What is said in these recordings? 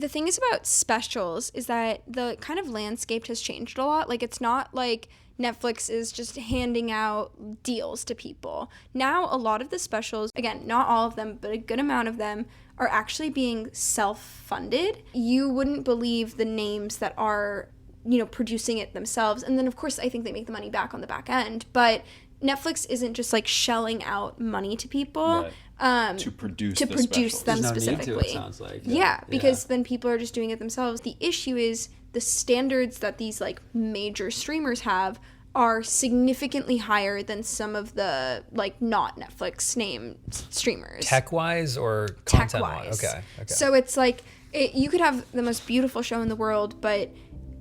The thing is about specials is that the kind of landscape has changed a lot. Like, it's not like Netflix is just handing out deals to people. Now, a lot of the specials, again, not all of them, but a good amount of them are actually being self-funded. You wouldn't believe the names that are, producing it themselves. And then, of course, I think they make the money back on the back end. But Netflix isn't just like shelling out money to people to produce them There's specifically. No need to, it sounds like. Because then people are just doing it themselves. The issue is the standards that these like major streamers have are significantly higher than some of the like not Netflix named streamers. Tech-wise or content-wise? Tech-wise. Okay. So it's like you could have the most beautiful show in the world, but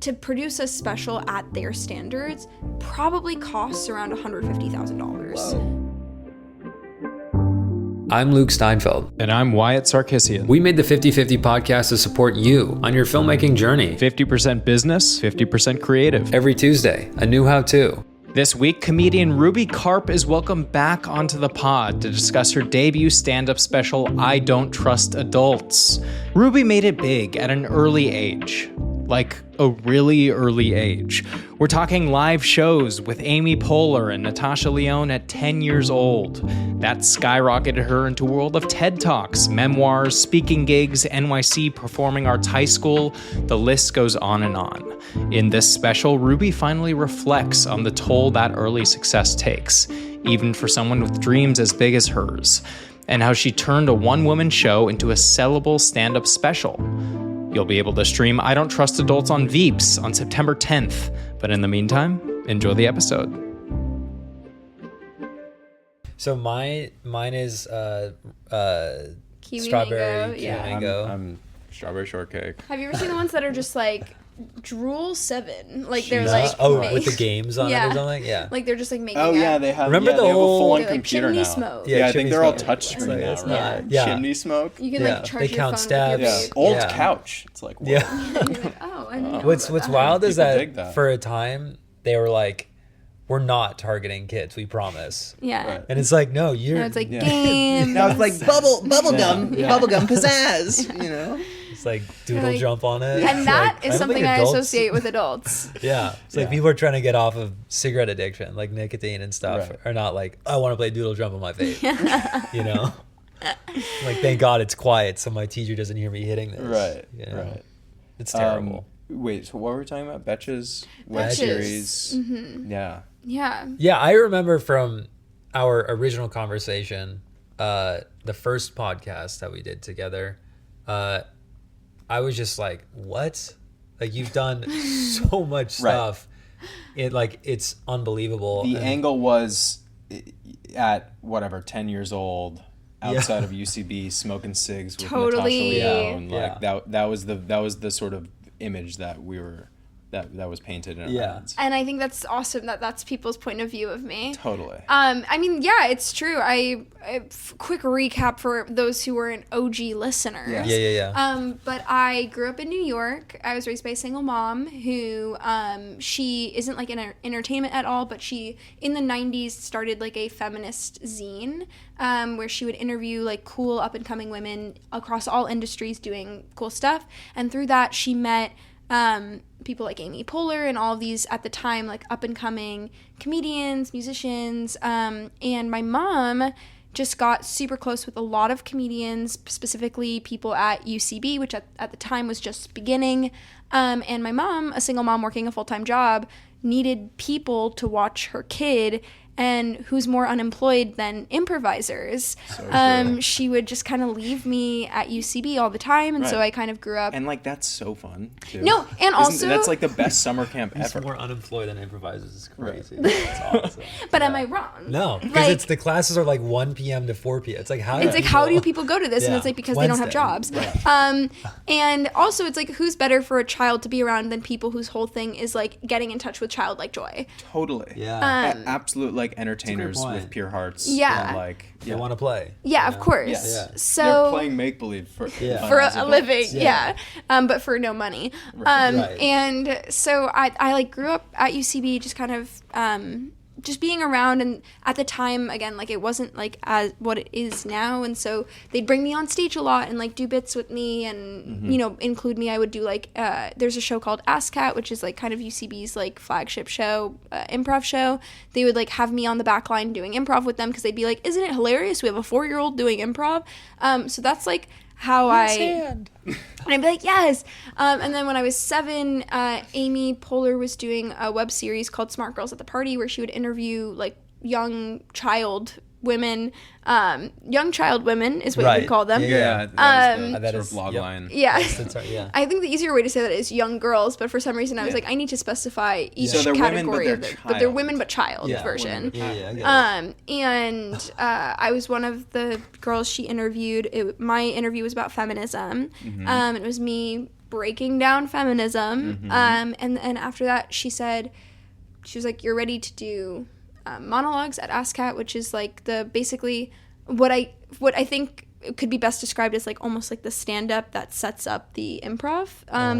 to produce a special at their standards probably costs around $150,000. I'm Luke Steinfeld. And I'm Wyatt Sarkissian. We made the 50/50 podcast to support you on your filmmaking journey. 50% business, 50% creative. Every Tuesday, a new how-to. This week, comedian Ruby Karp is welcome back onto the pod to discuss her debut stand-up special, I Don't Trust Adults. Ruby made it big at an early age. Like a really early age. We're talking live shows with Amy Poehler and Natasha Lyonne at 10 years old. That skyrocketed her into a world of TED Talks, memoirs, speaking gigs, NYC Performing Arts High School. The list goes on and on. In this special, Ruby finally reflects on the toll that early success takes, even for someone with dreams as big as hers, and how she turned a one-woman show into a sellable stand-up special. You'll be able to stream I Don't Trust Adults on VEEPS on September 10th. But in the meantime, enjoy the episode. So mine is Kiwi strawberry mango, mango. I'm strawberry shortcake. Have you ever seen the ones that are just like Drool 7? Like they're like with the games on it or something? Yeah. Like they're just like making Oh yeah, they have. Remember the they have whole- a full-on like computer chimney now. smoke. Yeah, I think chimney they're all smoke. touchscreen It's like- now, it's right? not- yeah. Chimney smoke. You can like charge They your count phone stabs. with your Yeah, vape. old Yeah. couch. It's like, whoa. Yeah. You're like, oh, I didn't know What's about that. wild is People dig that. for a time they were like, we're not targeting kids, we promise. Yeah. Right. And it's like, no, you're. No, it's like Yeah. games. Now it's like bubblegum, Yeah. bubblegum pizzazz, you know? It's like doodle like- jump on it. And that Like, is don't something think I adults- associate with adults. Yeah. It's like Yeah. people are trying to get off of cigarette addiction, like nicotine and stuff, Right. are not like, I want to play doodle jump on my vape. You know? Like, thank God it's quiet so my teacher doesn't hear me hitting this. Right. You know? Right. It's terrible. Wait. So what were we talking about? Betches web Betches. series. Yeah. Yeah. Yeah, I remember from our original conversation, the first podcast that we did together, I was just like, what? Like, you've done so much stuff. It's unbelievable. The And- angle was at whatever 10 years old, outside of UCB, smoking cigs with Totally. Natasha Lyonne. Yeah. Like that was the sort of image that we were that was painted in our heads. And I think that's awesome that that's people's point of view of me. Totally. I mean, yeah, it's true. Quick recap for those who weren't OG listeners. Yeah. But I grew up in New York. I was raised by a single mom who, she isn't like in entertainment at all, but she, in the 90s, started like a feminist zine, where she would interview like cool up and coming women across all industries doing cool stuff. And through that, she met people like Amy Poehler and all of these at the time like up and coming comedians, musicians, and my mom just got super close with a lot of comedians, specifically people at UCB, which at the time was just beginning, and my mom, a single mom working a full-time job, needed people to watch her kid, and who's more unemployed than improvisers. She would just kind of leave me at UCB all the time, and so I kind of grew up. And like that's so fun too. No, and also that's like the best summer camp He's ever. more unemployed than improvisers. It's crazy. That's awesome. But am I wrong? No, because Like- it's the classes are like 1 p.m. to 4 p.m. It's like how do people go to this? And Yeah. it's like because they don't have jobs. Wednesday. And also it's like who's better for a child to be around than people whose whole thing is like getting in touch with childlike joy. Totally. Yeah. Absolute like entertainers point. with pure hearts. Yeah. And, like They want to play. Yeah, of course. Yes. Yeah. So they're playing make believe for for a living, yeah. But for no money. Right. And so I like grew up at UCB just kind of just being around. And at the time, again, like it wasn't like as what it is now, and so they'd bring me on stage a lot and like do bits with me and you know, include me. I would do like there's a show called ASCAT, which is like kind of UCB's like flagship show, improv show. They would like have me on the back line doing improv with them because they'd be like, isn't it hilarious, we have a 4-year-old doing improv. So that's like how and I'd be like, yes. And then when I was 7, Amy Poehler was doing a web series called Smart Girls at the Party, where she would interview like young child women is what you would call them. Yeah, that is sort of log line. Yeah. Yeah. I think the easier way to say that is young girls, but for some reason I was like, I need to specify each So they're category women, but they're women but child version. And I was one of the girls she interviewed. My interview was about feminism. It was me breaking down feminism. And after that she was like, you're ready to do monologues at ASCAT, which is like basically what I think could be best described as like almost like the stand-up that sets up the improv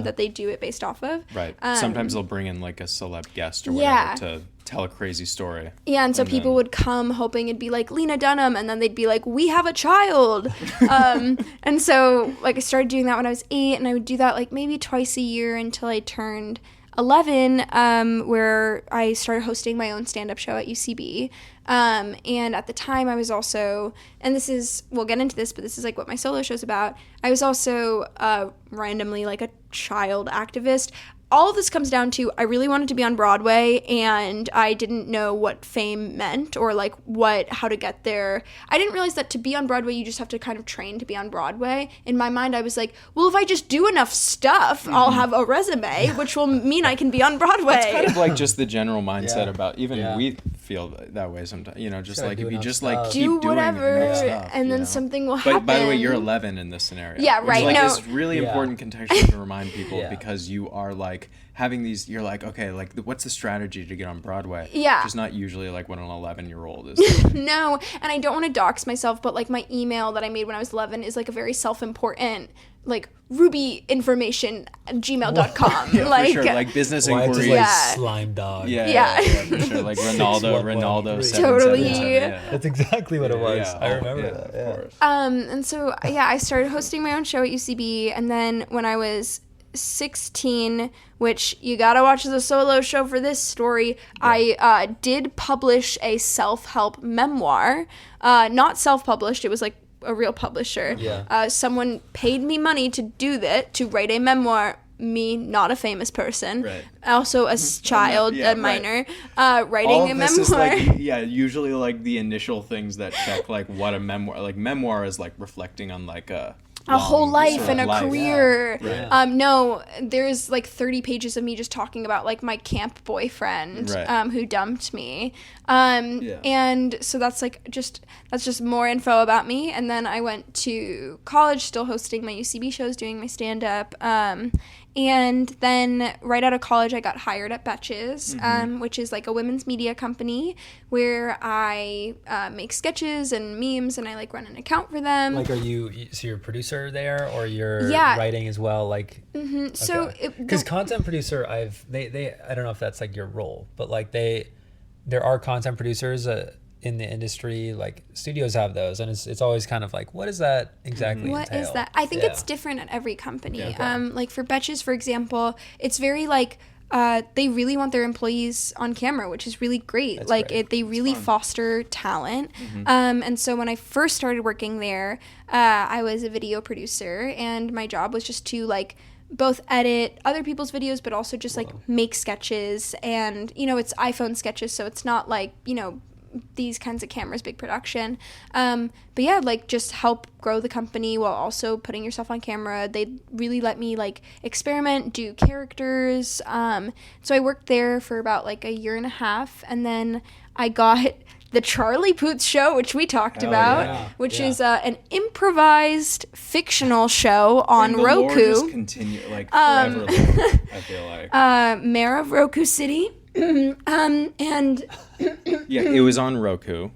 that they do it based off of. Right. Sometimes they'll bring in like a celeb guest or whatever to tell a crazy story. Yeah, and so people would come hoping it'd be like Lena Dunham, and then they'd be like, we have a child. And so like I started doing that when I was 8, and I would do that like maybe twice a year until I turned 11, where I started hosting my own stand-up show at UCB. And at the time I was also, and we'll get into this, but this is like what my solo show's about. I was also randomly like a child activist. All of this comes down to I really wanted to be on Broadway, and I didn't know what fame meant or like how to get there. I didn't realize that to be on Broadway, you just have to kind of train to be on Broadway. In my mind, I was like, well, if I just do enough stuff, I'll have a resume, which will mean I can be on Broadway. It's kind of like just the general mindset about, even we feel that way sometimes, you know, just like if you just like keep do doing whatever, enough stuff, and then something will happen. But by the way, you're 11 in this scenario. Yeah, right. Which, like, No. is really important contextually to remind people because you are like having these, you're like, okay, like what's the strategy to get on Broadway? Yeah. Which is not usually like what an 11-year-old is doing. No, and I don't want to dox myself, but like my email that I made when I was 11 is like a very self-important, like Ruby information at gmail.com. Yeah, like, for sure. Like business inquiries. Like slime dog. Yeah, for sure. Like Ronaldo. Totally. 777, That's exactly what it was. I remember that. Of course. And so, I started hosting my own show at UCB, and then when I was 16, which you gotta watch the solo show for this story, I did publish a self-help memoir. Not self-published, it was like a real publisher. Someone paid me money to do that, to write a memoir. Me, not a famous person, also a child, a minor, writing all of a this memoir. is like, usually like the initial things that check like what a memoir, like memoir is like reflecting on like a whole life and a life. career. Yeah. No, there's like 30 pages of me just talking about like my camp boyfriend who dumped me. And so that's just more info about me. And then I went to college, still hosting my UCB shows, doing my stand-up. And then right out of college, I got hired at Betches, which is like a women's media company where I make sketches and memes, and I like run an account for them. Like, so you're a producer there, or you're writing as well? Like, So because content producer, I don't know if that's like your role, but like there are content producers in the industry, like studios have those, and it's always kind of like, what does that exactly entail? What is that? I think it's different at every company. Like for Betches, for example, it's very like they really want their employees on camera, which is really great. They really foster talent. And so when I first started working there, I was a video producer, and my job was just to like both edit other people's videos, but also just like make sketches. And it's iPhone sketches, so it's not like these kinds of cameras, big production. But yeah, like just help grow the company while also putting yourself on camera. They really let me like experiment, do characters. So I worked there for about like a year and a half, and then I got the Charlie Puth Show, which we talked about, which is an improvised fictional show on Roku. Lore just continue like forever. I feel like Mayor of Roku City. And it was on Roku.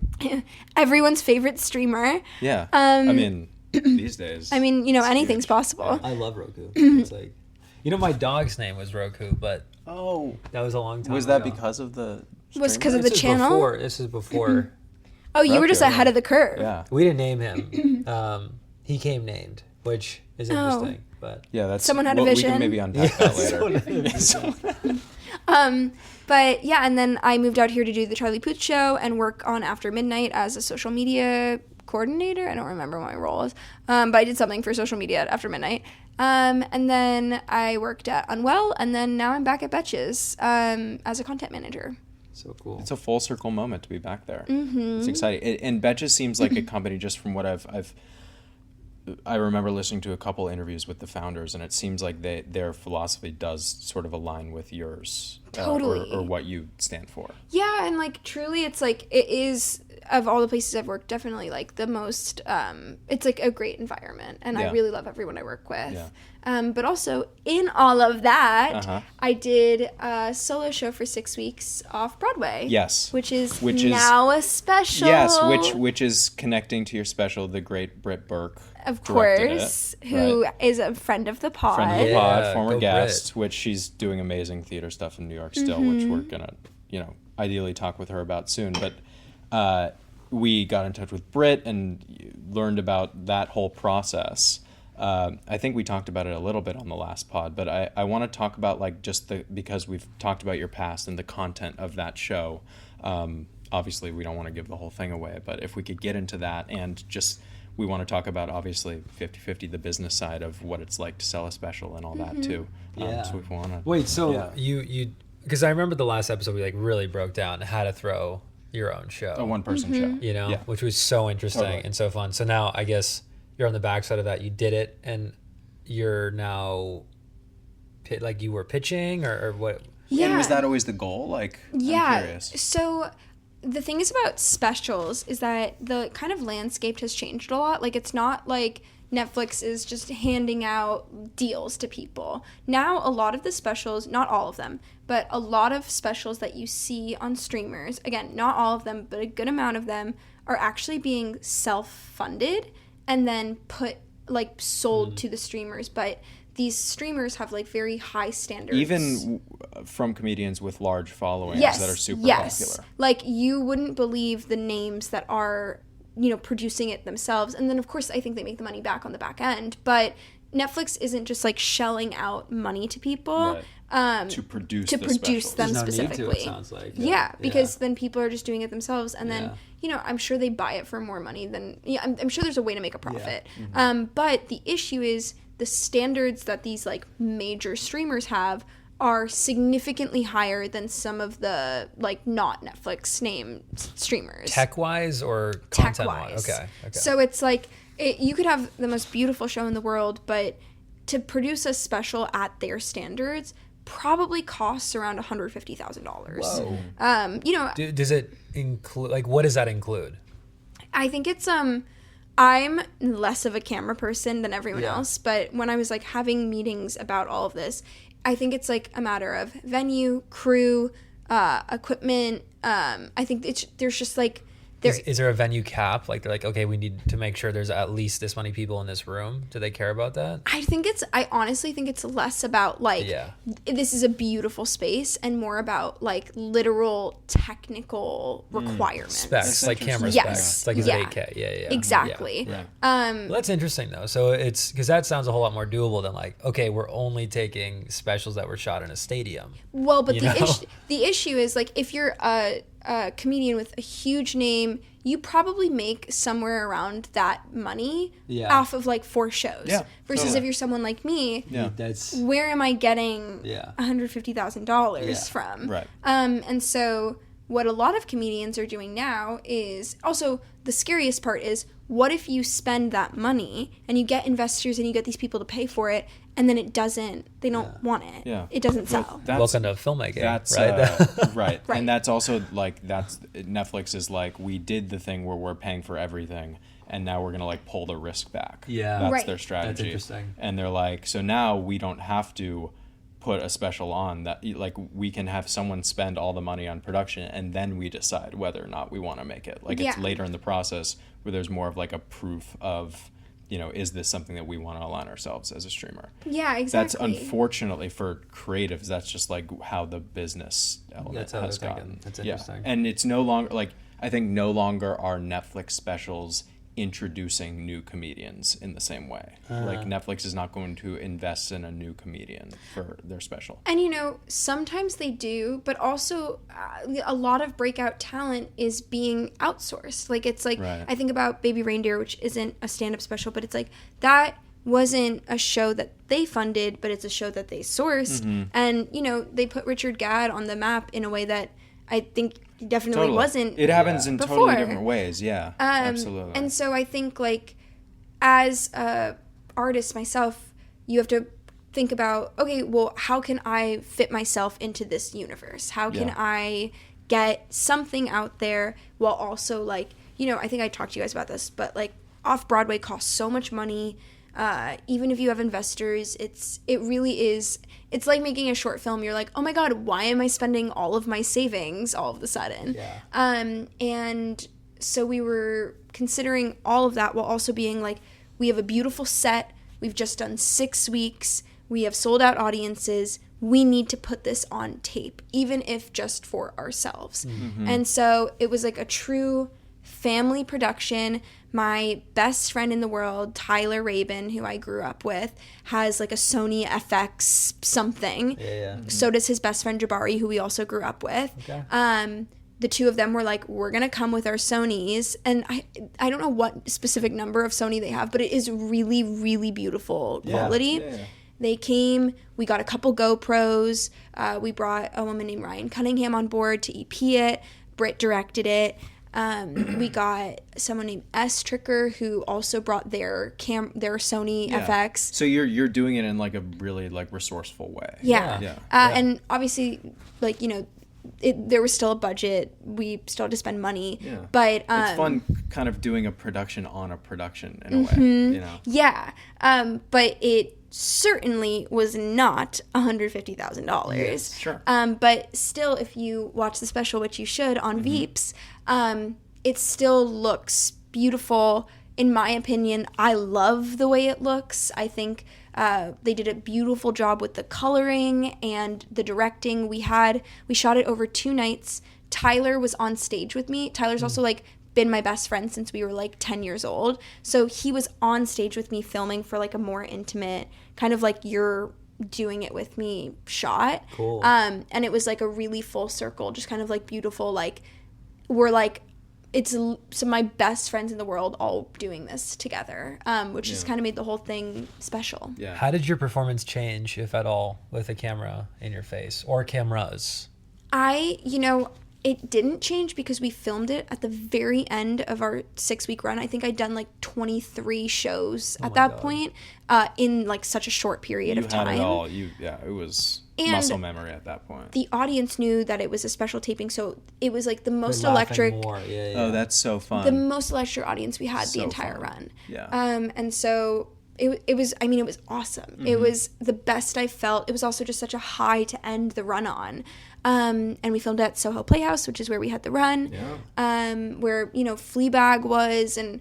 Everyone's favorite streamer. Yeah. I mean, these days. I mean, anything's possible. I love Roku. It's like, my dog's name was Roku, but that was a long time was ago. that because of the Was because of the This is channel? before. This is before. Oh, you were just Okay. ahead of the curve. Yeah. We didn't name him. He came named, which is interesting. But Yeah, that's Someone had a We vision. can maybe unpack that later. But yeah, and then I moved out here to do the Charlie Puth show and work on After Midnight as a social media coordinator. I don't remember what my role was, but I did something for social media at After Midnight. And then I worked at Unwell, and then now I'm back at Betches as a content manager. so cool. It's a full circle moment to be back there. Mm-hmm. It's exciting. And Betches seems like a company, just from what I remember listening to a couple interviews with the founders, and it seems like their philosophy does sort of align with yours. Totally. Or what you stand for. Yeah, and like truly, it's like it is, of all the places I've worked, definitely like the most. It's like a great environment, and I Yeah. really love everyone I work with. Yeah. But also in all of that, Uh-huh. I did a solo show for 6 weeks off Broadway. Yes. which is Which is- now a special. Yes, which is connecting to your special. The great Britt Burke, of directed it, course, who is right? a friend of the pod. Friend of the Yeah, pod, former go guest, which she's doing amazing theater stuff in New York still, which we're gonna, ideally talk with her about soon. But we got in touch with Britt and learned about that whole process. I think we talked about it a little bit on the last pod, but I want to talk about like just because we've talked about your past and the content of that show. Obviously, we don't want to give the whole thing away, but if we could get into that and just. We want to talk about, obviously, 50-50, the business side of what it's like to sell a special and all that, too. So if we want to... Wait, so Yeah. you because I remember the last episode we like really broke down how to throw your own show. A one-person show. You know, Yeah. which was so interesting Totally. and so fun. So now I guess you're on the backside of that. You did it, and you're now like you were pitching or what? Yeah. And was that always the goal? Like, I'm Yeah. curious. So the thing is about specials is that the kind of landscape has changed a lot. Like, it's not like Netflix is just handing out deals to people. Now, a lot of the specials, not all of them, but a lot of specials that you see on streamers, again, not all of them, but a good amount of them, are actually being self-funded and then sold to the streamers. But these streamers have like very high standards. Even from comedians with large followings Yes, that are super yes. popular. Like, you wouldn't believe the names that are, producing it themselves. And then, of course, I think they make the money back on the back end. But Netflix isn't just, like, shelling out money to people To produce to the produce specials. them There's no need to, specifically. it sounds like. Yeah, because then people are just doing it themselves. And then, Yeah. I'm sure they buy it for more money than... I'm sure there's a way to make a profit. But the issue is the standards that these, like, major streamers have are significantly higher than some of the, like, not Netflix named streamers. Tech-wise or content-wise? Tech-wise. Okay. So it's like, you could have the most beautiful show in the world, but to produce a special at their standards probably costs around $150,000. Whoa. Does it include, like, what does that include? I think it's I'm less of a camera person than everyone Yeah. else, but when I was like having meetings about all of this, I think it's like a matter of venue, crew, equipment. I think there's just like Is there a venue cap? Like, they're like, okay, we need to make sure there's at least this many people in this room. Do they care about that? I honestly think it's less about like this is a beautiful space and more about like literal technical requirements. Specs, like camera Yes. specs. Like, is Yeah. it 8K? Yeah. Exactly. Yeah. Well, that's interesting though. So it's because that sounds a whole lot more doable than like, okay, we're only taking specials that were shot in a stadium. Well, but You know? the issue is like if you're a comedian with a huge name, you probably make somewhere around that money off of like 4 shows. Yeah, Versus totally. if you're someone like me, Yeah. That's where am I getting Yeah. $150,000 Yeah. from? Right. And so what a lot of comedians are doing now is also the scariest part is what if you spend that money and you get investors and you get these people to pay for it and then they don't want it. Yeah. It doesn't sell. welcome to filmmaking, That's right? right. Right. And that's also like Netflix is like, we did the thing where we're paying for everything and now we're gonna like pull the risk back. Yeah. That's Right. their strategy. That's interesting. And they're like, so now we don't have to put a special on that, like we can have someone spend all the money on production and then we decide whether or not we want to make it. Like it's Yeah. later in the process where there's more of like a proof of is this something that we want to align ourselves as a streamer? Yeah, exactly. That's unfortunately for creatives, that's just like how the business element That's how has they're gotten. thinking. That's interesting. And it's no longer like, I think no longer are Netflix specials introducing new comedians in the same way. Like Netflix is not going to invest in a new comedian for their special. And sometimes they do, but also a lot of breakout talent is being outsourced. Like it's like Right. I think about Baby Reindeer, which isn't a stand-up special, but it's like that wasn't a show that they funded, but it's a show that they sourced. And they put Richard Gadd on the map in a way that I think definitely Totally. wasn't. It happens in before. totally different ways. Yeah, absolutely. And so I think like as a artist myself, you have to think about, okay, well, how can I fit myself into this universe? How can I get something out there while also like, I think I talked to you guys about this, but like off Broadway costs so much money. Even if you have investors, it really is. It's like making a short film. You're like, oh my God, why am I spending all of my savings all of a sudden? Yeah. And so we were considering all of that while also being like, we have a beautiful set. We've just done 6 weeks. We have sold out audiences. We need to put this on tape, even if just for ourselves. And so it was like a true family production. My best friend in the world, Tyler Rabin, who I grew up with, has like a Sony FX something. Yeah. So does his best friend Jabari, who we also grew up with. Okay. The two of them were like, we're going to come with our Sonys. And I don't know what specific number of Sony they have, but it is really, really beautiful quality. Yeah. They came, we got a couple GoPros. We brought a woman named Ryan Cunningham on board to EP it. Britt directed it. We got someone named S Tricker who also brought their Sony FX. So you're doing it in like a really like resourceful way. Yeah. And obviously, like, there was still a budget. We still had to spend money. Yeah. But it's fun kind of doing a production on a production in a way, Yeah. But it certainly was not $150,000. Yes, sure. But still, if you watch the special, which you should, on VEEPS, it still looks beautiful. In my opinion, I love the way it looks. I think they did a beautiful job with the coloring and the directing. We shot it over 2 nights. Tyler was on stage with me. Tyler's also like been my best friend since we were like 10 years old. So he was on stage with me filming for like a more intimate, kind of like you're doing it with me shot. Cool. And it was like a really full circle, just kind of like beautiful, like we're like, it's some of my best friends in the world all doing this together, which just kind of made the whole thing special. Yeah. How did your performance change, if at all, with a camera in your face or cameras? It didn't change because we filmed it at the very end of our 6-week run. I think I'd done like 23 shows at that point in like such a short period of time. You had it all. It was muscle memory at that point. The audience knew that it was a special taping, so it was like the most They're laughing electric. more. Yeah. Oh, that's so fun. The most electric audience we had the So entire fun. run. Yeah. And so it was awesome. It was the best I felt. It was also just such a high to end the run on. And we filmed at Soho Playhouse, which is where we had the run. Yeah. Where, Fleabag was, and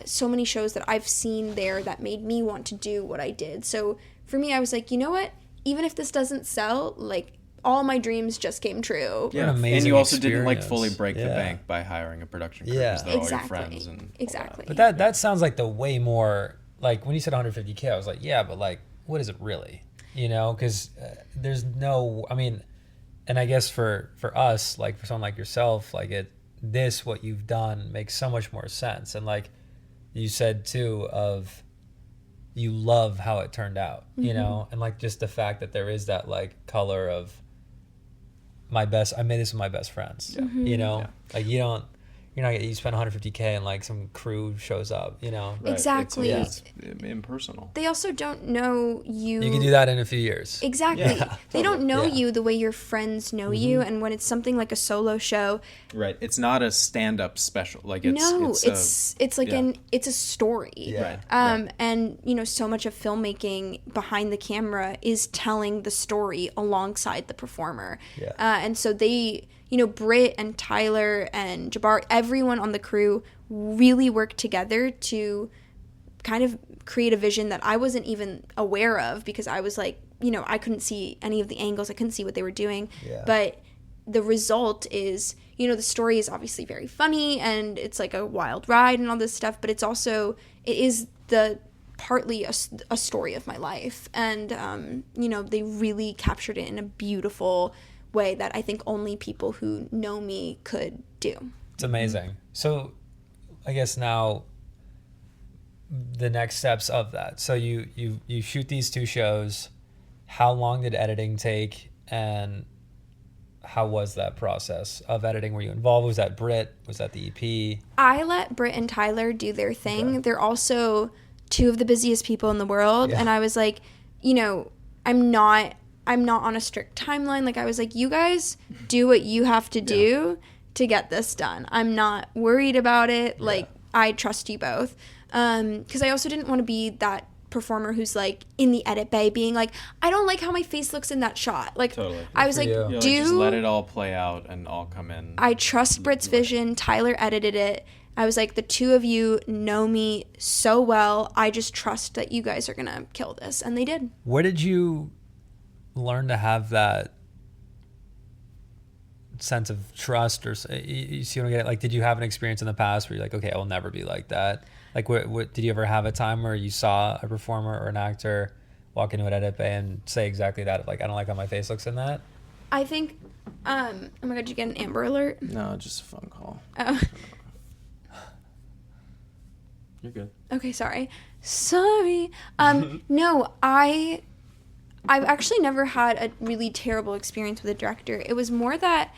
so many shows that I've seen there that made me want to do what I did. So for me, I was like, you know what? Even if this doesn't sell, like, all my dreams just came true. What an amazing and you also didn't like fully experience. break the Yeah. bank by hiring a production crew. Yeah. because they're all your Exactly. friends and all that. Exactly. But that sounds like the way more, like when you said 150K, I was like, yeah, but like, what is it really? Because there's no, and I guess for us, like for someone like yourself, like what you've done makes so much more sense. And like you said too, you love how it turned out, and like just the fact that there is that like color of I made this with my best friends, like you spend 150K and like some crew shows up, Right. Exactly. It's impersonal. They also don't know you. You can do that in a few years. Exactly. Yeah, They don't know Yeah. you the way your friends know you, and when it's something like a solo show, Right. It's not a stand-up special. Like it's like it's a story. Yeah. Right. And so much of filmmaking behind the camera is telling the story alongside the performer. Yeah. And so they, Britt and Tyler and Jabbar, everyone on the crew really worked together to kind of create a vision that I wasn't even aware of, because I was like, I couldn't see any of the angles. I couldn't see what they were doing. Yeah. But the result is, the story is obviously very funny and it's like a wild ride and all this stuff, but it is partly a story of my life. And, they really captured it in a beautiful way that I think only people who know me could do. It's amazing. So I guess now the next steps of that. So you shoot these 2 shows. How long did editing take, and how was that process of editing? Were you involved? Was that Britt? Was that the EP? I let Britt and Tyler do their thing. Okay. They're also 2 of the busiest people in the world. Yeah. And I was like, I'm not on a strict timeline. Like, I was like, you guys do what you have to do to get this done. I'm not worried about it. Yeah. Like, I trust you both. Because I also didn't want to be that performer who's like in the edit bay being like, I don't like how my face looks in that shot. Like, totally. I was like, just let it all play out and all come in. I trust Britt's vision. Tyler edited it. I was like, the 2 of you know me so well. I just trust that you guys are gonna kill this, and they did. Where did you learn to have that sense of trust, or you see what I get? Like, did you have an experience in the past where you're like, okay, I will never be like that? Like, what did you ever have a time where you saw a performer or an actor walk into an edit bay and say exactly that? Like, I don't like how my face looks in that. I think, oh my God, did you get an Amber Alert? No, just a phone call. Oh. You're good. Okay, sorry. No, I've actually never had a really terrible experience with a director. It was more that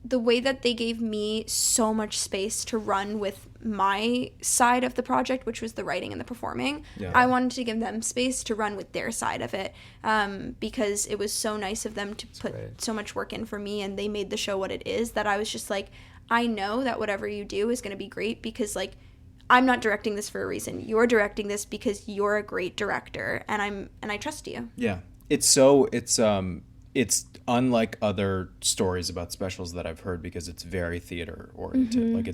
the way that they gave me so much space to run with my side of the project, which was the writing and the performing, I wanted to give them space to run with their side of it, because it was so nice of them to put so much work in for me, and they made the show what it is, that I was just like, I know that whatever you do is going to be great, because like, I'm not directing this for a reason. You're directing this because you're a great director, and I trust you. Yeah. It's unlike other stories about specials that I've heard, because it's very theater oriented. Mm-hmm. Like,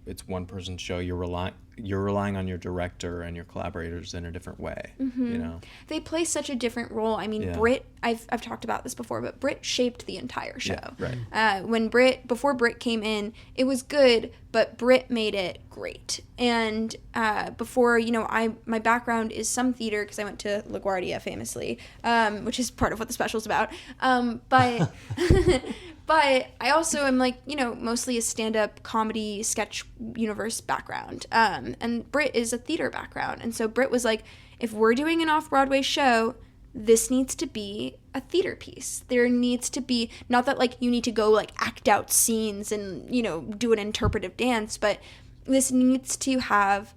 it's one person show. You're relying on your director and your collaborators in a different way. Mm-hmm. They play such a different role. I mean, Britt, I've talked about this before, but Britt shaped the entire show. Yeah, right. Before Britt came in, it was good, but Britt made it great. And before, my background is some theater, because I went to LaGuardia famously, which is part of what the special's about. But but I also am like, mostly a stand-up comedy sketch universe background. And Britt is a theater background. And so Britt was like, if we're doing an off-Broadway show, this needs to be a theater piece. There needs to be, not that like you need to go like act out scenes and, do an interpretive dance, but this needs to have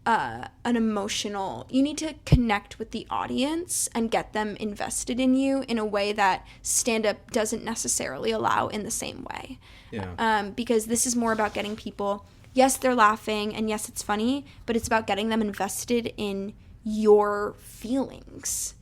you need to connect with the audience and get them invested in you in a way that stand-up doesn't necessarily allow in the same way. Yeah. Because this is more about getting people, yes, they're laughing, and yes, it's funny, but it's about getting them invested in your feelings,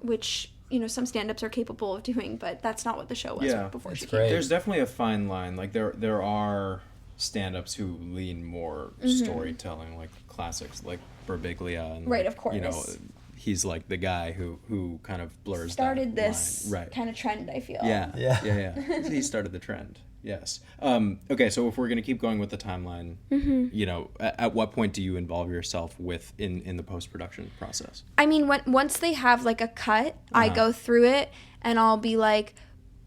which, some stand-ups are capable of doing, but that's not what the show was before she came. There's definitely a fine line. Like, there are stand-ups who lean more storytelling, like classics like Birbiglia, and right, of course, he's like the guy who kind of blurs started that this line. Right. kind of trend, I feel. Yeah. He started the trend. Yes. Okay, so if we're going to keep going with the timeline, at what point do you involve yourself in the post-production process? I mean, once they have like a cut, I go through it and I'll be like,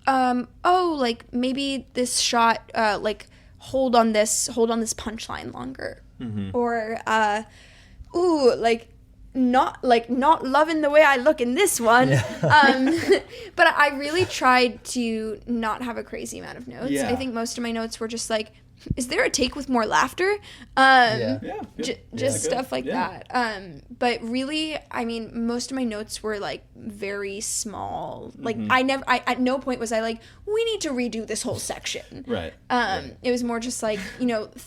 like maybe this shot, like hold on this punchline longer, or not loving the way I look in this one. But I really tried to not have a crazy amount of notes. I think most of my notes were just like, is there a take with more laughter? Just stuff like that. But really, I mean, most of my notes were like very small. Like I at no point was I like, we need to redo this whole section. Right. It was more just like,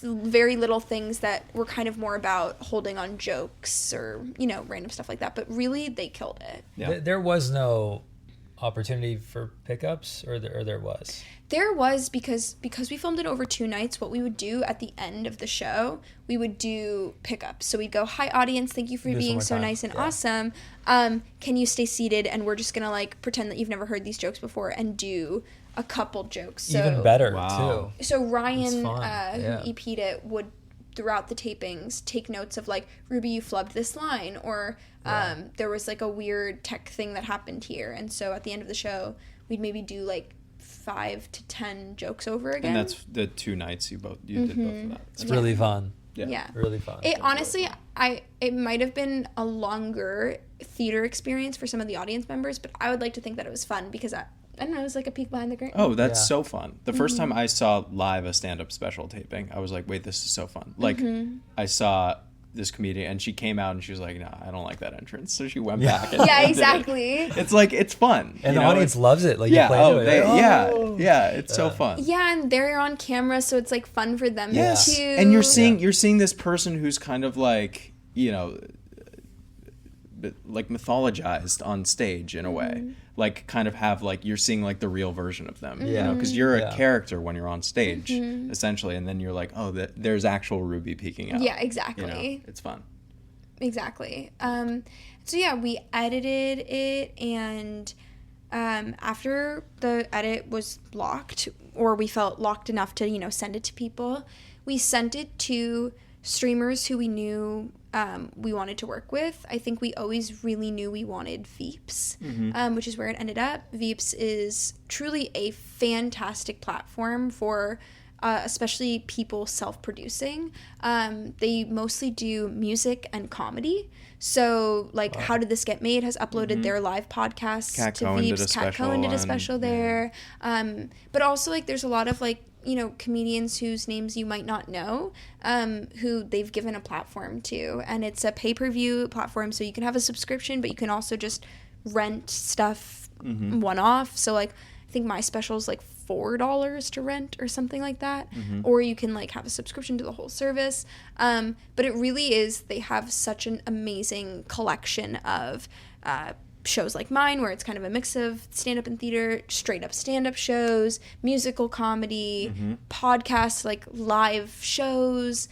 very little things that were kind of more about holding on jokes or, random stuff like that. But really, they killed it. Yeah. There was no opportunity for pickups, or there was? There was, because we filmed it over 2 nights. What we would do at the end of the show, we would do pickups. So we'd go, "Hi audience, thank you for being so nice and awesome. Can you stay seated?" And we're just gonna like pretend that you've never heard these jokes before and do a couple jokes. So, Even better Wow. too. So Ryan, fun. who EP'd it, would throughout the tapings take notes of like, "Ruby, you flubbed this line," or there was like a weird tech thing that happened here. And so at the end of the show, we'd maybe do like 5 to 10 jokes over again. And that's the 2 nights you did both of that. It's really fun. Yeah. Really fun. It honestly, it might have been a longer theater experience for some of the audience members, but I would like to think that it was fun because I don't know, it was like a peek behind the curtain. Oh, that's Yeah. so fun. The first time I saw live a stand-up special taping, I was like, wait, this is so fun. Like, I saw this comedian, and she came out and she was like, no, I don't like that entrance. So she went back. And Yeah, did it. exactly. It's like, it's fun. And you the know? audience loves it. Like, Yeah, you play oh, it. they, Like, yeah, it's so fun. Yeah, and they're on camera, so it's like fun for them Yes, too. and you're seeing this person who's kind of like, you know, like mythologized on stage in a way, like kind of have like you're seeing like the real version of them, you know, because you're a character when you're on stage essentially, and then you're like, oh, there's actual Ruby peeking out. Yeah, exactly. You know, it's fun. Exactly. So yeah, we edited it, and after the edit was locked, or we felt locked enough to, you know, send it to people, we sent it to streamers who we knew we wanted to work with. I think we always really knew we wanted VEEPS, which is where it ended up. VEEPS is truly a fantastic platform for especially people self-producing. They mostly do music and comedy. So, like, How Did This Get Made has uploaded their live podcast Kat to Cohen did a VEEPS. Kat special Cohen did a on- special there. But also, like, there's a lot of, like, you know, comedians whose names you might not know, who they've given a platform to. And it's a pay-per-view platform, so you can have a subscription, but you can also just rent stuff one-off. So, like, I think my special is like $4 to rent or something like that. Or you can like have a subscription to the whole service. But it really is, they have such an amazing collection of shows like mine, where it's kind of a mix of stand-up and theater, straight up stand-up shows, musical comedy, podcasts, like live shows.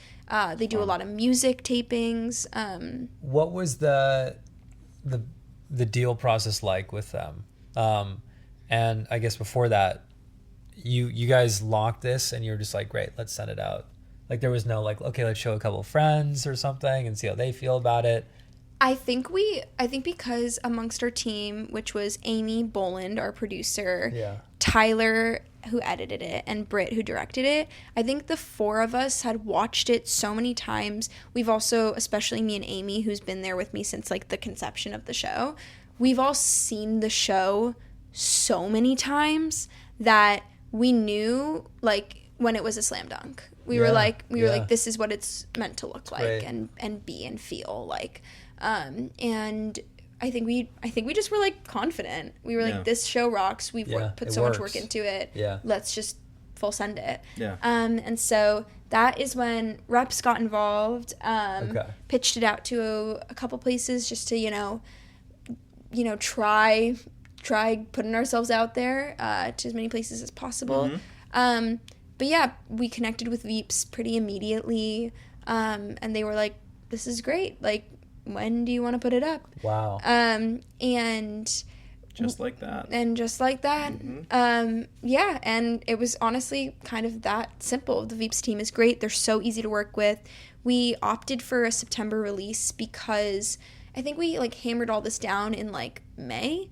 They do a lot of music tapings. what was the deal process like with them? And I guess before that, you guys locked this and you're just like, great, let's send it out. Like, there was no like, okay, let's show a couple of friends or something and see how they feel about it. I think because amongst our team, which was Amy Boland, our producer, Tyler, who edited it, and Britt, who directed it, I think the 4 of us had watched it so many times. We've also, especially me and Amy, who's been there with me since like the conception of the show, we've all seen the show so many times that we knew like when it was a slam dunk. We were like, this is what it's meant to look like and be and feel like. And I think we just were like confident. We were like, this show rocks. We've put so much work into it. Yeah. Let's just full send it. Yeah. And so that is when reps got involved. Pitched it out to a couple places just to, you know, try putting ourselves out there to as many places as possible. But yeah, we connected with VEEPS pretty immediately, and they were like, this is great. Like, when do you want to put it up? Wow. And just like that. Yeah, and it was honestly kind of that simple. The VEEPS team is great. They're so easy to work with. We opted for a September release because I think we like hammered all this down in like May.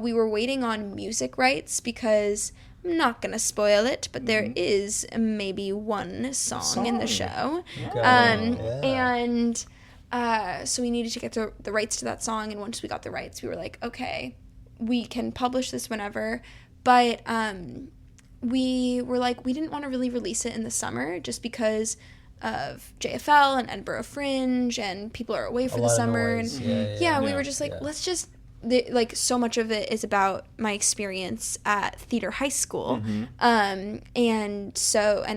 We were waiting on music rights because I'm not gonna spoil it, but there is maybe one song in the show. And so we needed to get the rights to that song, and once we got the rights, we were like, okay, we can publish this whenever. But we were like, we didn't want to really release it in the summer just because of JFL and Edinburgh Fringe, and people are away for the summer. And we were just like, let's just like so much of it is about my experience at theater high school. And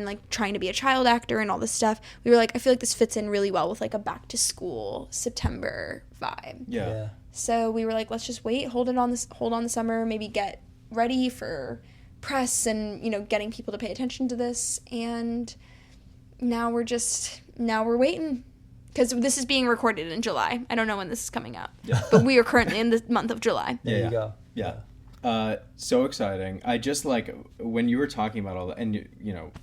like trying to be a child actor and all this stuff. We were like, I feel like this fits in really well with like a back to school September vibe. Yeah. So we were like, let's just wait, hold on the summer, maybe get ready for press and, you know, getting people to pay attention to this. And now we're waiting. Because this is being recorded in July. I don't know when this is coming out. Yeah. But we are currently in the month of July. There you go. Yeah. So exciting. I just like, when you were talking about all that, and you know,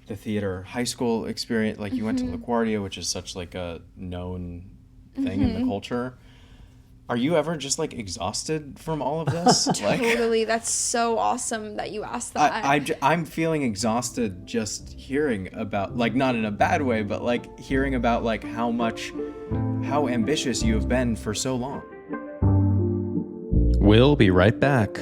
the theater high school experience, like you went to LaGuardia, which is such like a known thing in the culture. Are you ever just like exhausted from all of this? Totally. That's so awesome that you asked that. I'm feeling exhausted just hearing about, like, not in a bad way, but like hearing about like how ambitious you have been for so long. We'll be right back.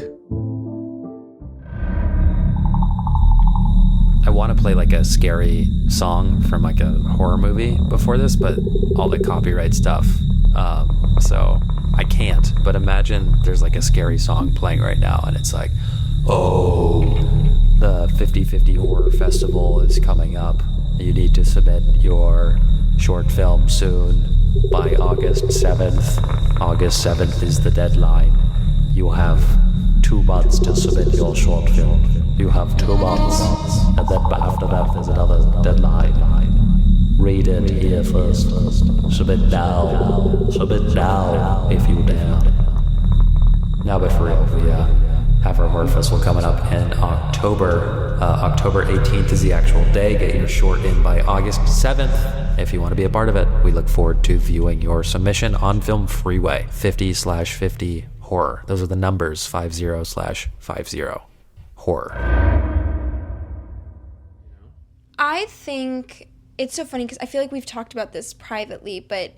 I want to play like a scary song from like a horror movie before this, but all the copyright stuff. So I can't. But imagine there's like a scary song playing right now, and it's like, oh, the 50/50 Horror Festival is coming up. You need to submit your short film soon by August 7th. August 7th is the deadline. You have 2 months to submit your short film. You have 2 months, and then after that there's another deadline. Read it here first. Submit now. Submit now if you dare. Now, but for real, we have our horror festival coming up in October. October 18th is the actual day. Get your short in by August 7th if you want to be a part of it. We look forward to viewing your submission on Film Freeway. 50/50 horror. Those are the numbers. 50/50 horror. I think it's so funny because I feel like we've talked about this privately, but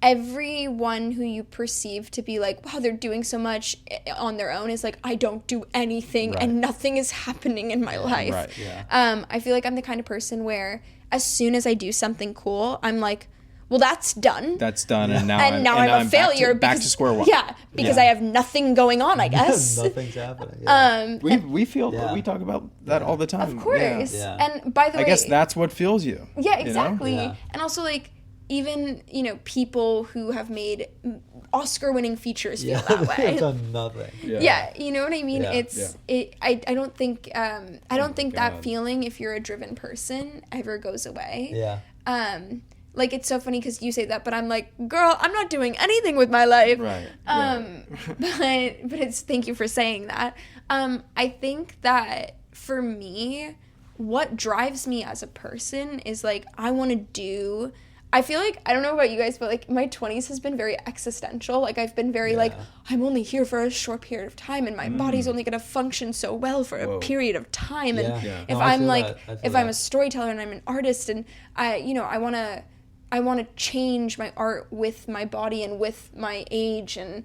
everyone who you perceive to be like, wow, they're doing so much on their own is like, I don't do anything and nothing is happening in my life. Right, yeah. I feel like I'm the kind of person where as soon as I do something cool, I'm like, well, that's done. That's done, and now I'm a failure. Back to square one. Yeah, because I have nothing going on, I guess. Nothing's happening. Yeah. We talk about that all the time. Of course. Yeah. And by the way, I guess that's what fuels you. Yeah, exactly. You know? Yeah. And also, like, even, you know, people who have made Oscar-winning features feel that way. They've done nothing. Yeah, you know what I mean? Yeah. I don't think that God. feeling, if you're a driven person, ever goes away. Yeah. Like, it's so funny because you say that, but I'm like, girl, I'm not doing anything with my life. Right. But it's, thank you for saying that. I think that for me, what drives me as a person is like, I feel like, I don't know about you guys, but like my 20s has been very existential. Like I've been very like, I'm only here for a short period of time and my body's only going to function so well for a period of time. And if I'm like, if I'm a storyteller and I'm an artist and I want to change my art with my body and with my age, and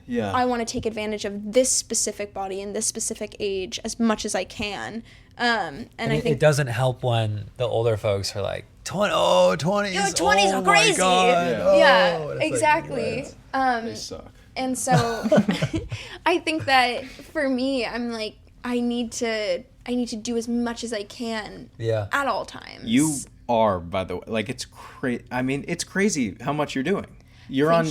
I want to take advantage of this specific body and this specific age as much as I can. And I think it doesn't help when the older folks are like, 20s. Yo, 20s are crazy. Yeah, exactly. They suck. And so I think that for me, I'm like, I need to do as much as I can at all times. You are, by the way, like, it's crazy. I mean, it's crazy how much you're doing. You're on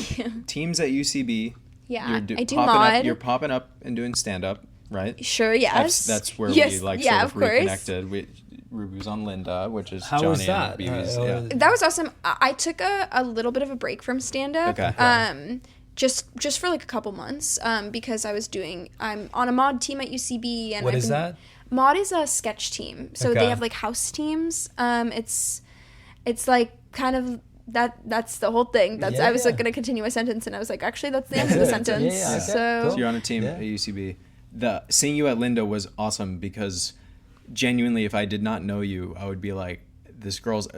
teams at UCB. Yeah, I do mod. You're popping up and doing stand-up, right? Sure, yes. That's where we sort of reconnected. Ruby was on Linda, which is How Johnny was that? and BB's. That was awesome. I took a little bit of a break from stand-up. Okay. Just for like a couple months because I'm on a mod team at UCB. And What is that? Mod is a sketch team. So they have like house teams. It's like kind of that's the whole thing. I was like going to continue a sentence and I was like, actually that's the end of the sentence. Yeah. So you're on a team at UCB. Seeing you at Linda was awesome because genuinely, if I did not know you, I would be like, this girl's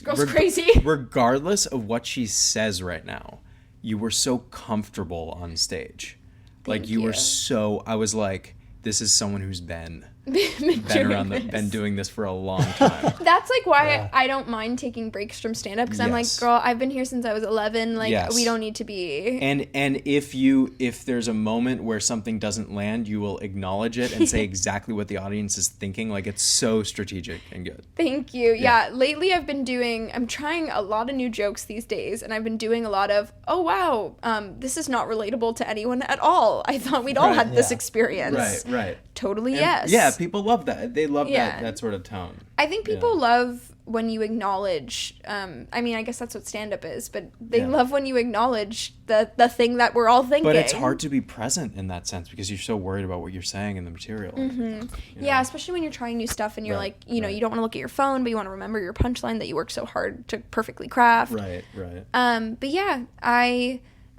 crazy. Regardless of what she says right now, you were so comfortable on stage. Thank you you. were so, I was like, this is someone who's been been doing this for a long time. That's like why I don't mind taking breaks from stand up, because I'm like, girl, I've been here since I was 11. Like, we don't need to be. And if there's a moment where something doesn't land, you will acknowledge it and say exactly what the audience is thinking. Like, it's so strategic and good. Thank you. Yeah. Lately I'm trying a lot of new jokes these days, and I've been doing a lot of, oh wow, this is not relatable to anyone at all. I thought we'd all had this experience. Right. Totally, And, yes. yeah, people love that. They love that sort of tone. I think people love when you acknowledge, I mean, I guess that's what stand-up is, but they love when you acknowledge the thing that we're all thinking. But it's hard to be present in that sense because you're so worried about what you're saying in the material. Mm-hmm. Yeah, especially when you're trying new stuff and you're like, you know, you don't want to look at your phone, but you want to remember your punchline that you worked so hard to perfectly craft. Right. But yeah,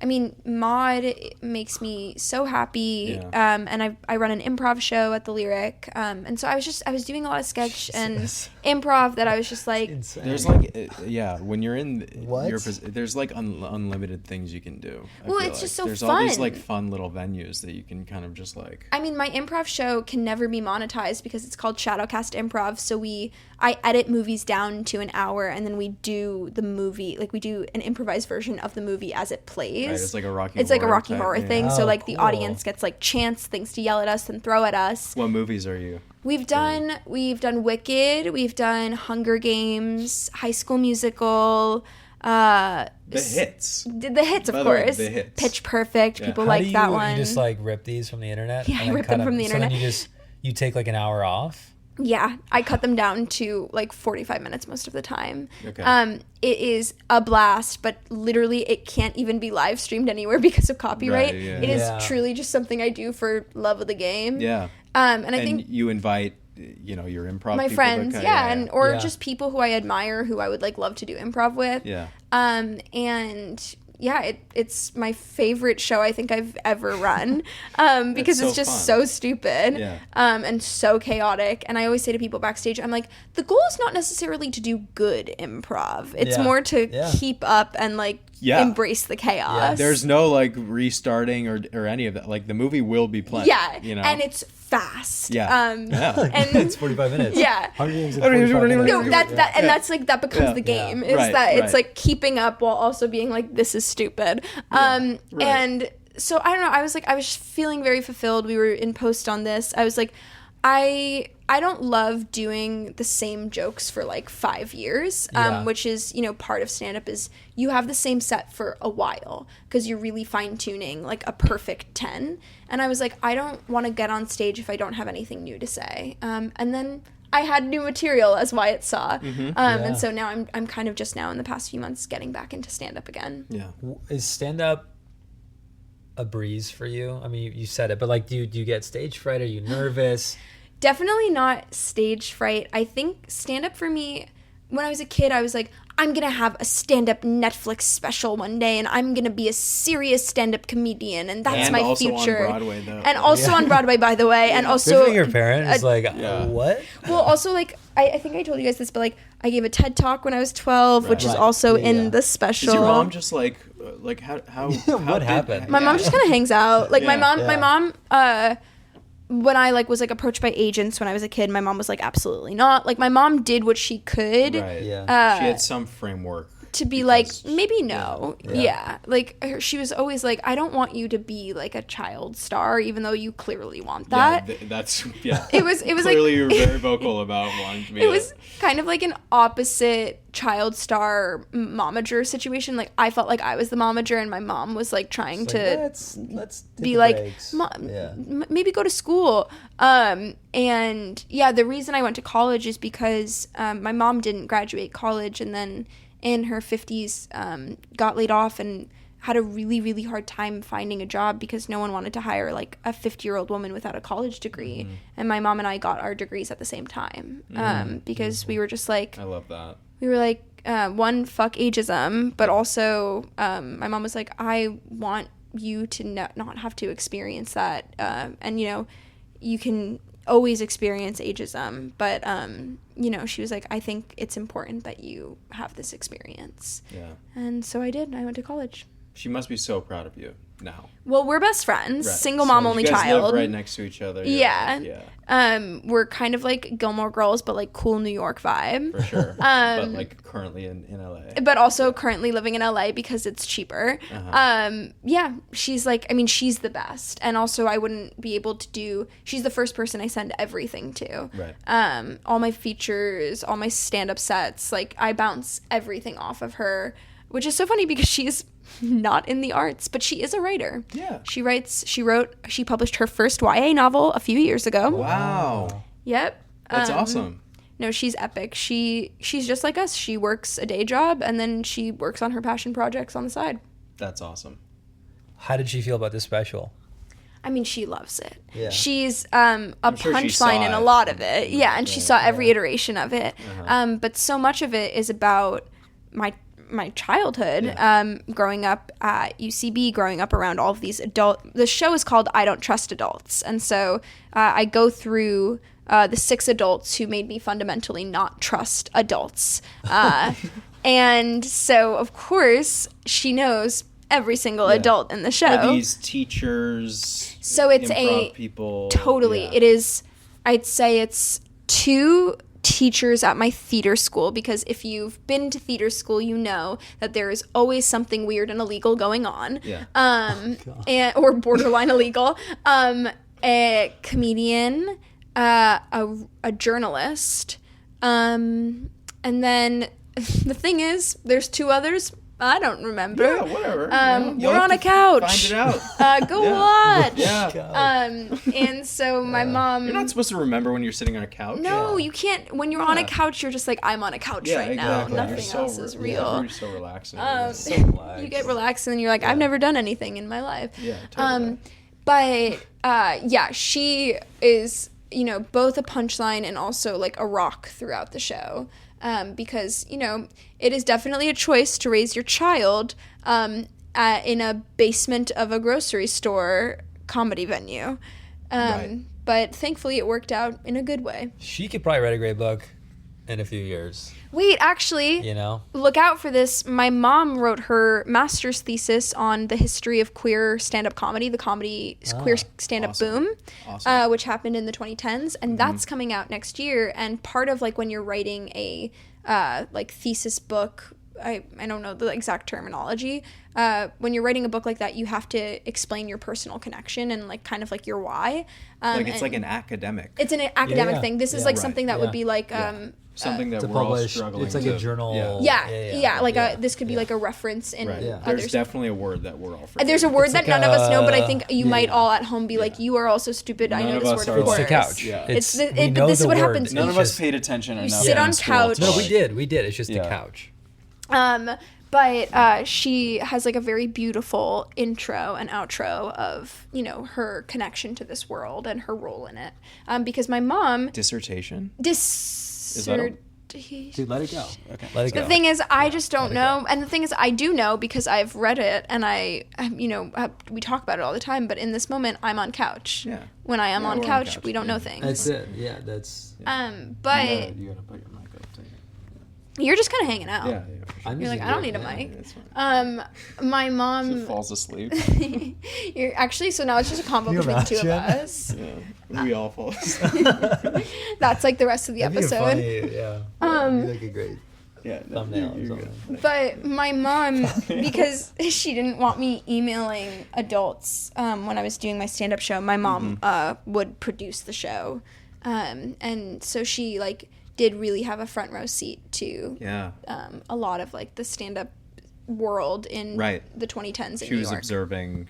I mean, Maud makes me so happy, and I run an improv show at the Lyric, and so I was doing a lot of sketch and improv that I was just like, there's like, when you're in What? there's like unlimited things you can do. Well, it's just so there's fun. all these like fun little venues that you can kind of just like. I mean, my improv show can never be monetized because it's called Shadowcast Improv, so I edit movies down to an hour, and then we do the movie, like we do an improvised version of the movie as it plays. Right, it's like a Rocky Horror thing. Yeah. So Oh, like the cool. audience gets like chants, things to yell at us and throw at us. What movies are you? We've done Wicked, we've done Hunger Games, High School Musical, The hits. the hits, of By the way, course. the hits. Pitch Perfect. Yeah. People How like do that you one. just like rip these from the internet? Yeah, and I then rip them from the so then internet. you take like an hour off? Yeah, I cut them down to like 45 minutes most of the time. Okay. It is a blast, but literally it can't even be live streamed anywhere because of copyright. Right, yeah. It is Yeah. truly just something I do for love of the game. Yeah. And I And think you invite, your improv my people friends, that or Yeah. just people who I admire who I would like love to do improv with. Yeah. And yeah, it's my favorite show I think I've ever run, because so it's just fun. so stupid, Yeah. and so chaotic. And I always say to people backstage, I'm like, the goal is not necessarily to do good improv. It's Yeah. more to Yeah. keep up and like embrace the chaos. There's no like restarting or any of that. Like the movie will be playing. yeah, You know. and it's fast. Yeah. Yeah. And It's 45 minutes. Yeah. Hunger Games in 45 minutes. No, that's like that becomes Yeah. the game. Yeah. Is Right, that it's right. like keeping up while also being like, this is stupid. Right. And so I don't know. I was feeling very fulfilled. We were in post on this. I was like, I don't love doing the same jokes for like 5 years, Yeah. which is, part of stand-up is you have the same set for a while because you're really fine-tuning like a perfect 10. And I was like, I don't want to get on stage if I don't have anything new to say. And then I had new material, as Wyatt saw. And so now I'm kind of just now in the past few months getting back into stand-up again. Yeah. Is stand-up a breeze for you? I mean, you said it, but like, do you get stage fright? Are you nervous? Definitely not stage fright. I think stand-up for me, when I was a kid, I was like, I'm going to have a stand-up Netflix special one day, and I'm going to be a serious stand-up comedian, and that's And my also on future. Broadway, though. And also on Broadway, by the way. And also... Visiting your parents, like, what? Well, also, like, I think I told you guys this, but, like, I gave a TED Talk when I was 12, which is Right. also Yeah, in yeah. the special. Is your mom just like how What happened? My mom just kind of hangs out. Like, my Yeah. mom, when I, like, was, like, approached by agents when I was a kid, my mom was like, absolutely not. Like, my mom did what she could. Right. Yeah. She had some framework. To be Because- like, maybe no. Yeah. Yeah. Like, she was always like, I don't want you to be like a child star, even though you clearly want that. Yeah, that's It was like- clearly you were very vocal about wanting to be. It was kind of like an opposite child star momager situation. Like, I felt like I was the momager, and my mom was like trying It's to like, let's take be the like, breaks. Yeah. maybe go to school. And yeah, the reason I went to college is because my mom didn't graduate college, and then in her 50s got laid off and had a really, really hard time finding a job because no one wanted to hire like a 50-year-old woman without a college degree. And my mom and I got our degrees at the same time because we were just like, I love that. we were like, one, fuck ageism, but also my mom was like, I want you to not have to experience that. And, you can always experience ageism, but, she was like, I think it's important that you have this experience. Yeah. And so I did. I went to college. She must be so proud of you now. Well, we're best friends. Right. Single mom, So only you guys child. live right next to each other. You're Yeah. like, yeah, We're kind of like Gilmore Girls, but like cool New York vibe. for sure. But like currently in LA. But also currently living in LA because it's cheaper. Yeah, she's like, I mean, she's the best. And also I wouldn't be able to do, she's the first person I send everything to. Right. All my features, all my stand-up sets, like I bounce everything off of her, which is so funny because she's not in the arts, but she is a writer. Yeah. She published her first YA novel a few years ago. Wow. Yep. That's awesome. No, she's epic. She's just like us. She works a day job and then she works on her passion projects on the side. That's awesome. How did she feel about this special? I mean, she loves it. Yeah. She's sure she saw punchline in a it. lot of it. Yeah, and she saw every iteration of it. But so much of it is about my childhood, growing up at UCB, growing up around all of these the show is called I Don't Trust Adults. And so I go through the 6 adults who made me fundamentally not trust adults. And so, of course, she knows every single adult in the show. Are these teachers? So it's improv people. Totally. Yeah. It is, I'd say it's 2 teachers at my theater school, because if you've been to theater school, you know that there is always something weird and illegal going on. Yeah. Or borderline illegal. A comedian, a journalist, and then the thing is, there's 2 others. I don't remember. Yeah, whatever. We're on a couch. Find it out. Go watch. Yeah. And so my mom. You're not supposed to remember when you're sitting on a couch. No, you can't. When you're on a couch, you're just like, I'm on a couch right now. Nothing else is real. You're so relaxing. You get relaxed and then you're like, I've never done anything in my life. Yeah, totally. But yeah, she is, both a punchline and also like a rock throughout the show. Because, it is definitely a choice to raise your child in a basement of a grocery store comedy venue. Right. But thankfully it worked out in a good way. She could probably write a great book in a few years. Wait, actually, look out for this. My mom wrote her master's thesis on the history of queer stand-up comedy, the queer stand-up boom, which happened in the 2010s, and that's coming out next year. And part of like when you're writing a thesis book, I don't know the exact terminology. When you're writing a book like that, you have to explain your personal connection and like kind of like your why. It's like an academic. It's an academic thing. This is like something that would be like something that To we're all publish, struggling it's like to. a journal. This could be like a reference in There's others. definitely a word that we're all forgetting. There's a word It's that like none of us know, but I a- think you might all at home be like, you are also stupid. I None know of this us word, are of like- course. It's the couch. Yeah. It's we but know this is the what word. happens. None It's of us just- paid attention enough. sit on in school couch. to, No, we like- did. It's just Yeah. a couch. But she has like a very beautiful intro and outro of, her connection to this world and her role in it. Because my mom Dissertation? dissertation. Dude, let it go. Okay. Let it go. The thing is, I just don't know. And the thing is, I do know because I've read it and we talk about it all the time. But in this moment, I'm on couch. Yeah. When I am Yeah, on we're couch, we don't know yeah. things. That's it. Yeah, that's. But You gotta put your mic up to you're just kind of hanging out. Yeah. I'm You're just like, I don't need a enjoying it. mic. It's fine. My mom. She falls asleep. You're actually, so now it's just a combo between the 2 of imagine? us. Yeah. We all fall asleep. That's like the rest of the That'd be a episode. funny, yeah. That'd be like a great Yeah. thumbnail or you're something. good. But my mom, because she didn't want me emailing adults when I was doing my stand-up show, my mom would produce the show. And so she, like, did really have a front row seat to a lot of, like, the stand-up world in the 2010s in She New was York. observing.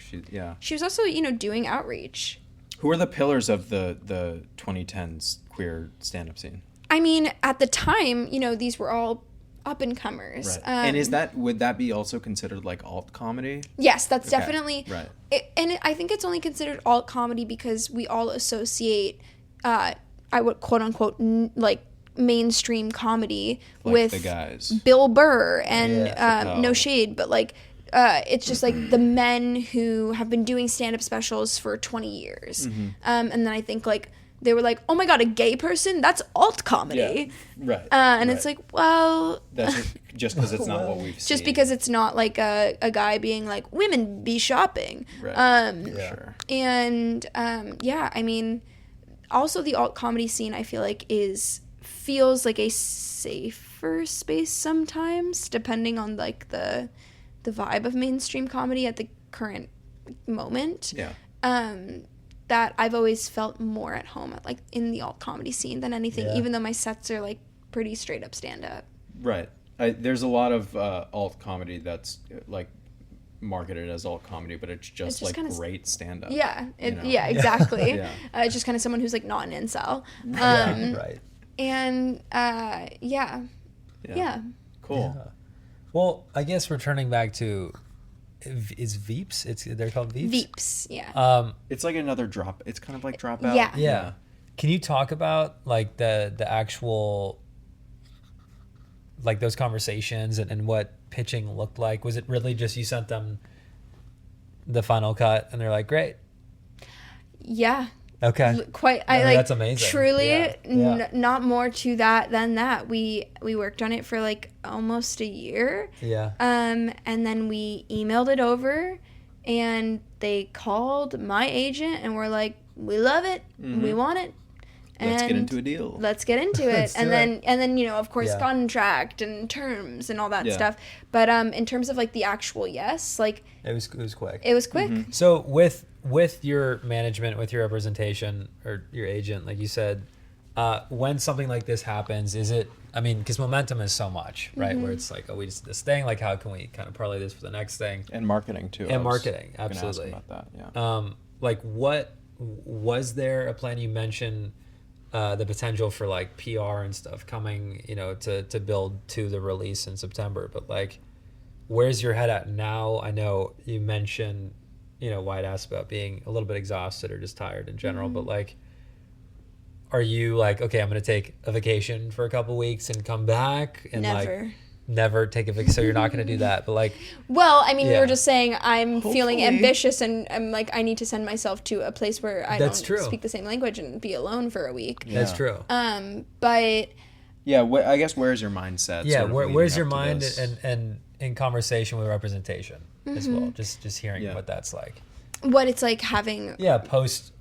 She was also, doing outreach. Who are the pillars of the 2010s queer stand-up scene? I mean, at the time, these were all up-and-comers. Right. And would that be also considered like alt comedy? Yes, that's Okay, definitely right. I think it's only considered alt comedy because we all associate, I would quote unquote like mainstream comedy Like with the guys. Bill Burr and Chappelle. no shade, but like it's just like the men who have been doing stand-up specials for 20 years, and then I think like they were like, oh my God, a gay person? That's alt comedy. Right. And right. it's like, well, That's just because it's not what we've seen. just because it's not like a guy being like, women be shopping. Right. Sure. And yeah, I mean, also the alt comedy scene, I feel like feels like a safer space sometimes, depending on like the vibe of mainstream comedy at the current moment. Yeah. That I've always felt more at home at, like, in the alt comedy scene than anything, even though my sets are like pretty straight up stand up. Right. There's a lot of alt comedy that's like marketed as alt comedy, but it's just like great stand up. Yeah. Yeah, exactly. Yeah. It's just kind of someone who's like not an incel. Right. And yeah. Cool. Yeah. Well, I guess returning back to is VEEPS? They're called VEEPS. VEEPS, yeah. It's like another drop. It's kind of like Dropout. Yeah. Yeah. Can you talk about like the actual, like those conversations and what pitching looked like? Was it really just you sent them the final cut and they're like, great? Yeah. Okay. That's amazing. Truly, Yeah. not more to that than that. We worked on it for like almost a year. Yeah. And then we emailed it over, and they called my agent and were like, "We love it. We want it. Let's get into a deal. Let's get into it." Let's do and then you know, of course, Yeah. contract and terms and all that Yeah. stuff. But in terms of like the actual yes, like It was quick. it was quick. So with your management, with your representation or your agent, like you said, when something like this happens, is it, I mean, because momentum is so much, right? Where it's like, oh, we just did this thing, like how can we kind of parlay this for the next thing? And marketing too. And marketing, I was gonna absolutely. ask about that. Yeah. Like what, was there a plan? You mentioned the potential for like PR and stuff coming, you know, to build to the release in September, but like, where's your head at now? I know you mentioned, you know, White asked about being a little bit exhausted or just tired in general, but like, are you like, okay, I'm going to take a vacation for a couple weeks and come back and Never. like never take a vacation? So you're not going to do that, but like, Well, I mean, we Yeah. were just saying I'm feeling Hopefully. ambitious, and I'm like, I need to send myself to a place where I That's don't true. speak the same language and be alone for a week. that's Yeah. true. But Yeah. I guess where's your mindset? Yeah. sort of leading Where's up your to mind this? and in conversation with representation as well? Just hearing Yeah. what that's like. what it's like having, Yeah. Post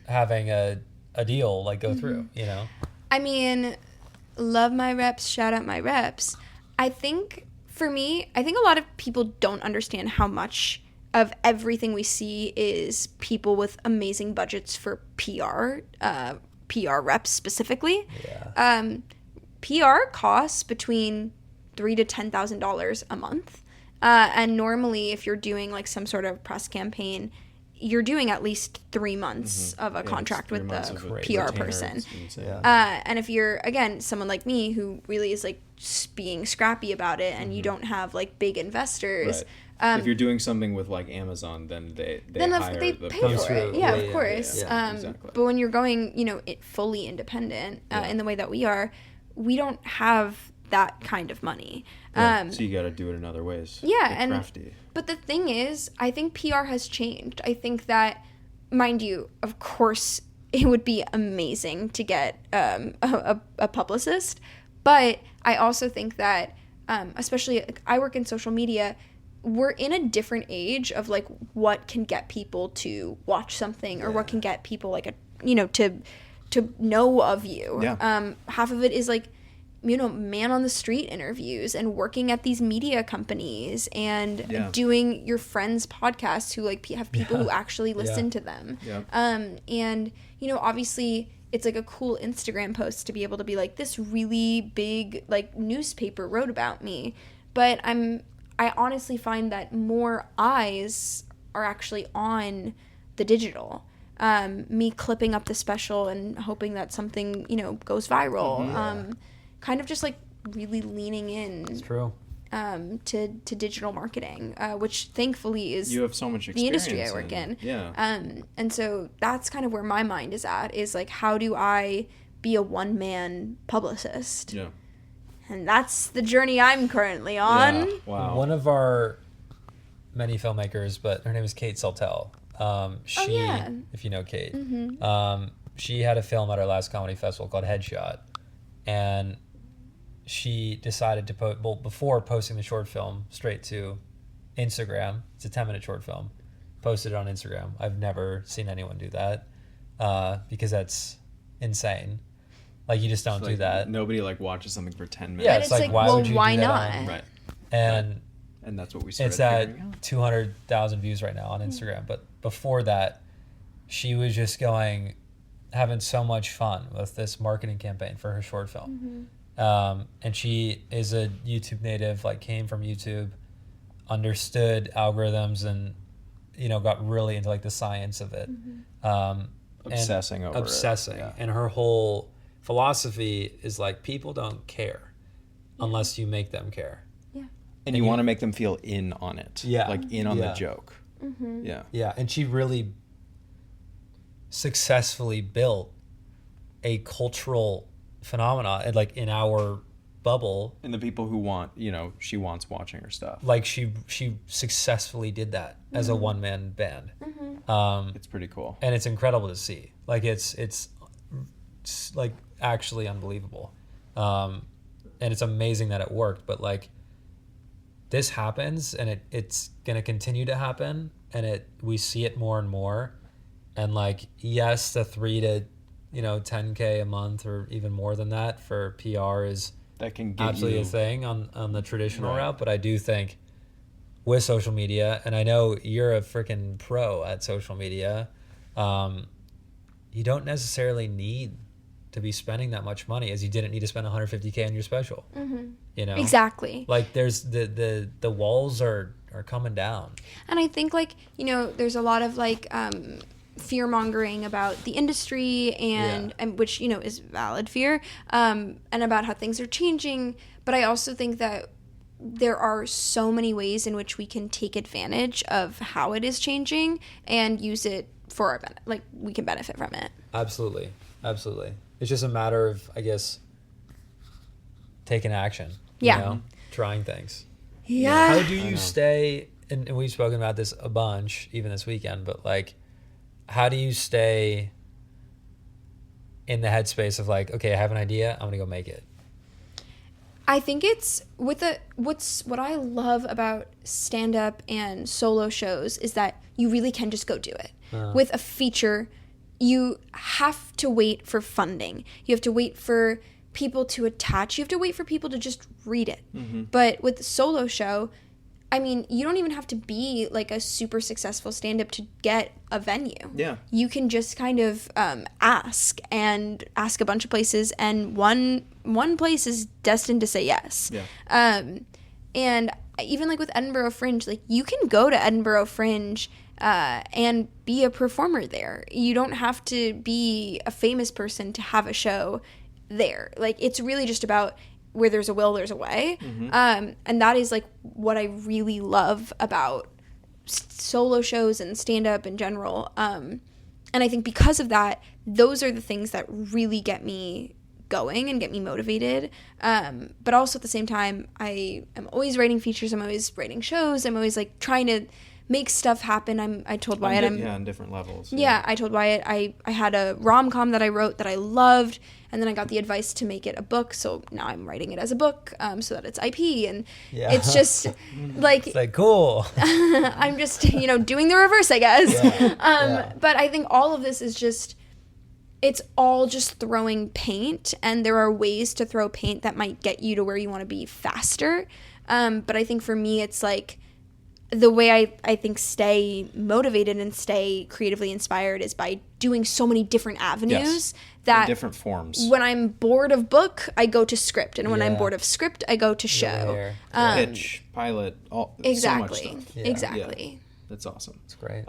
having a deal like go through, you know? I mean, love my reps, shout out my reps. I think for me, I think a lot of people don't understand how much of everything we see is people with amazing budgets for PR reps specifically. Yeah. PR costs between $3,000 to $10,000 a month, and normally, if you're doing like some sort of press campaign, you're doing at least 3 months of a contract with the PR person. And if you're, again, someone like me who really is like being scrappy about it, and you don't have like big investors. Right. If you're doing something with like Amazon, then they hire they the pay PR. for it. Yeah, of course. Exactly. But when you're going, you know, fully independent in the way that we are, we don't have that kind of money. So you got to do it in other ways. Yeah, Get and crafty. but the thing is, I think PR has changed. I think that, mind you, of course, it would be amazing to get a publicist, but I also think that, especially like, I work in social media, we're in a different age of like what can get people to watch something or what can get people like to know of you. Yeah. Half of it is like, you know, man on the street interviews and working at these media companies and doing your friends' podcasts who like have people who actually listen to them. Yeah. And, you know, obviously it's like a cool Instagram post to be able to be like, this really big like newspaper wrote about me. But I honestly find that more eyes are actually on the digital. Me clipping up the special and hoping that something, you know, goes viral. Kind of just like really leaning in. It's true. To digital marketing, which thankfully is You have so much the experience industry I work in. Yeah. And so that's kind of where my mind is at, is like, how do I be a one-man publicist? Yeah. And that's the journey I'm currently on. Yeah. Wow. One of our many filmmakers, but her name is Kate Saltel. She, yeah. if you know Kate, she had a film at our last comedy festival called Headshot, and she decided to before posting the short film straight to Instagram. It's a 10-minute short film. Posted it on Instagram. I've never seen anyone do that because that's insane. Like, you just don't do that. Nobody like watches something for 10 minutes. Yeah, And it's like, why would you why do that not? on- Right. And And that's what we started it's at figuring out. 200,000 views right now on Instagram. But before that, she was just having so much fun with this marketing campaign for her short film. And she is a YouTube native, like came from YouTube, understood algorithms, and got really into like the science of it. Obsessing over it. Yeah. And her whole philosophy is like, people don't care unless you make them care. And you want to make them feel in on it. Yeah. Like in on Yeah. the joke. Yeah. Yeah, and she really successfully built a cultural phenomenon, like in our bubble. And the people who want, she wants watching her stuff. Like she successfully did that as a one-man band. It's pretty cool. And it's incredible to see. Like it's like actually unbelievable. And it's amazing that it worked, but like this happens, and it's going to continue to happen, and we see it more and more. And like, yes, the 3 to 10K a month or even more than that for PR is That can get absolutely you a thing on the traditional Right. route. But I do think with social media, and I know you're a freaking pro at social media, you don't necessarily need to be spending that much money, as you didn't need to spend 150K on your special. Exactly. Like there's the walls are coming down. And I think like, there's a lot of like fear mongering about the industry and which, is valid fear, and about how things are changing. But I also think that there are so many ways in which we can take advantage of how it is changing and use it for our benefit. Like, we can benefit from it. Absolutely. It's just a matter of, I guess, taking action. Yeah. Trying things. Yeah. How do you stay, and we've spoken about this a bunch, even this weekend, but like, how do you stay in the headspace of like, okay, I have an idea, I'm gonna go make it? I think it's what I love about stand-up and solo shows is that you really can just go do it. With a feature, you have to wait for funding. You have to wait for people to attach. You have to wait for people to just read it. But with the solo show, I mean, you don't even have to be like a super successful stand-up to get a venue. Yeah. You can just kind of ask a bunch of places, and one place is destined to say yes. Yeah. And even like with Edinburgh Fringe, like you can go to Edinburgh Fringe and be a performer there. You don't have to be a famous person to have a show there. Like, it's really just about where there's a will, there's a way. And that is like what I really love about solo shows and stand-up in general. And I think because of that, those are the things that really get me going and get me motivated. But also at the same time, I am always writing features. I'm always writing shows. I'm always like trying to make stuff happen. I told Wyatt on different levels. Yeah, I told Wyatt I had a rom-com that I wrote that I loved, and then I got the advice to make it a book, so now I'm writing it as a book, so that it's IP, and it's just like, It's like, cool. I'm just doing the reverse, I guess. But I think all of this is just, it's all just throwing paint, and there are ways to throw paint that might get you to where you want to be faster. But I think for me, it's like, the way I think stay motivated and stay creatively inspired is by doing so many different avenues that in different forms. When I'm bored of book, I go to script, and when I'm bored of script, I go to show. Pitch, pilot, Exactly. So much stuff. Exactly. Yeah. That's awesome. It's great.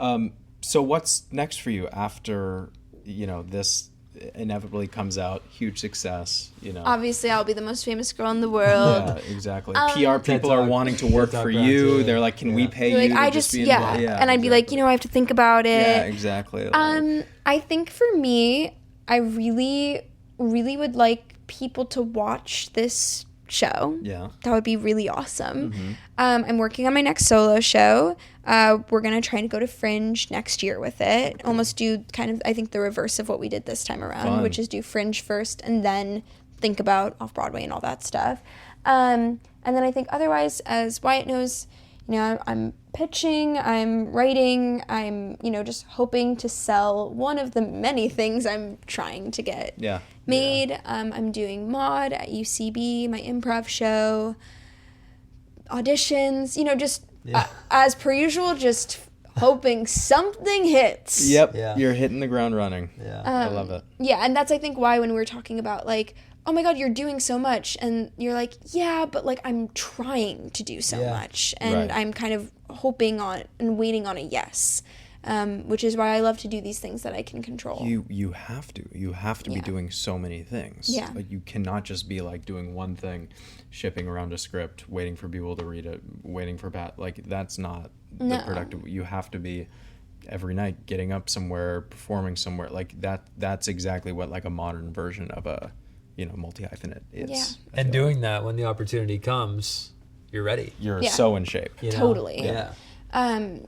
So what's next for you after this inevitably comes out, huge success, Obviously, I'll be the most famous girl in the world. Yeah, exactly. PR people are wanting to work for you. They're like, can we pay Like, you I to just be involved? and I'd be like, I have to think about it. Yeah, exactly. I think for me, I really, really would like people to watch this show. Yeah. That would be really awesome. I'm working on my next solo show. We're going to try to go to Fringe next year with it. Almost do kind of, I think, the reverse of what we did this time around, Fun. which is do Fringe first and then think about Off-Broadway and all that stuff. And then I think otherwise, as Wyatt knows, you know, I'm pitching, I'm writing, I'm, you know, just hoping to sell one of the many things I'm trying to get made. I'm doing mod at UCB, my improv show, auditions, you know, just as per usual, just hoping something hits. Yep. Yeah. You're hitting the ground running. Yeah. I love it. Yeah, and that's, I think, why when we were talking about, like, oh my God, you're doing so much, and you're like, yeah, but, like, I'm trying to do so much, and Right. I'm kind of hoping on and waiting on a yes, which is why I love to do these things that I can control. You have to be doing so many things. Yeah. Like, you cannot just be like doing one thing, shipping around a script, waiting for people to read it, waiting for like, that's not the productive. You have to be every night getting up somewhere, performing somewhere. Like, that's exactly what, like, a modern version of a, you know, multi-hyphenate is. Yeah. And doing that when the opportunity comes, you're ready. You're Yeah. so in shape. You know? Totally. Yeah.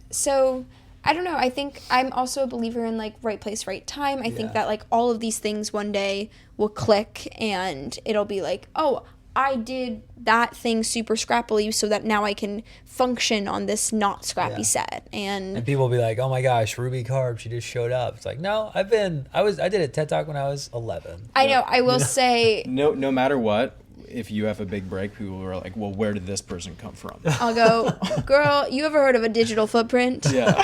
So I don't know. I think I'm also a believer in, like, right place, right time. I think that, like, all of these things one day will click and it'll be like, oh, I did that thing super scrappily so that now I can function on this not scrappy set. And people will be like, oh my gosh, Ruby Karp, she just showed up. It's like, no, I did a TED Talk when I was 11. I know. I will say, No matter what, if you have a big break, people are like, well, where did this person come from? I'll go, girl, you ever heard of a digital footprint? Yeah.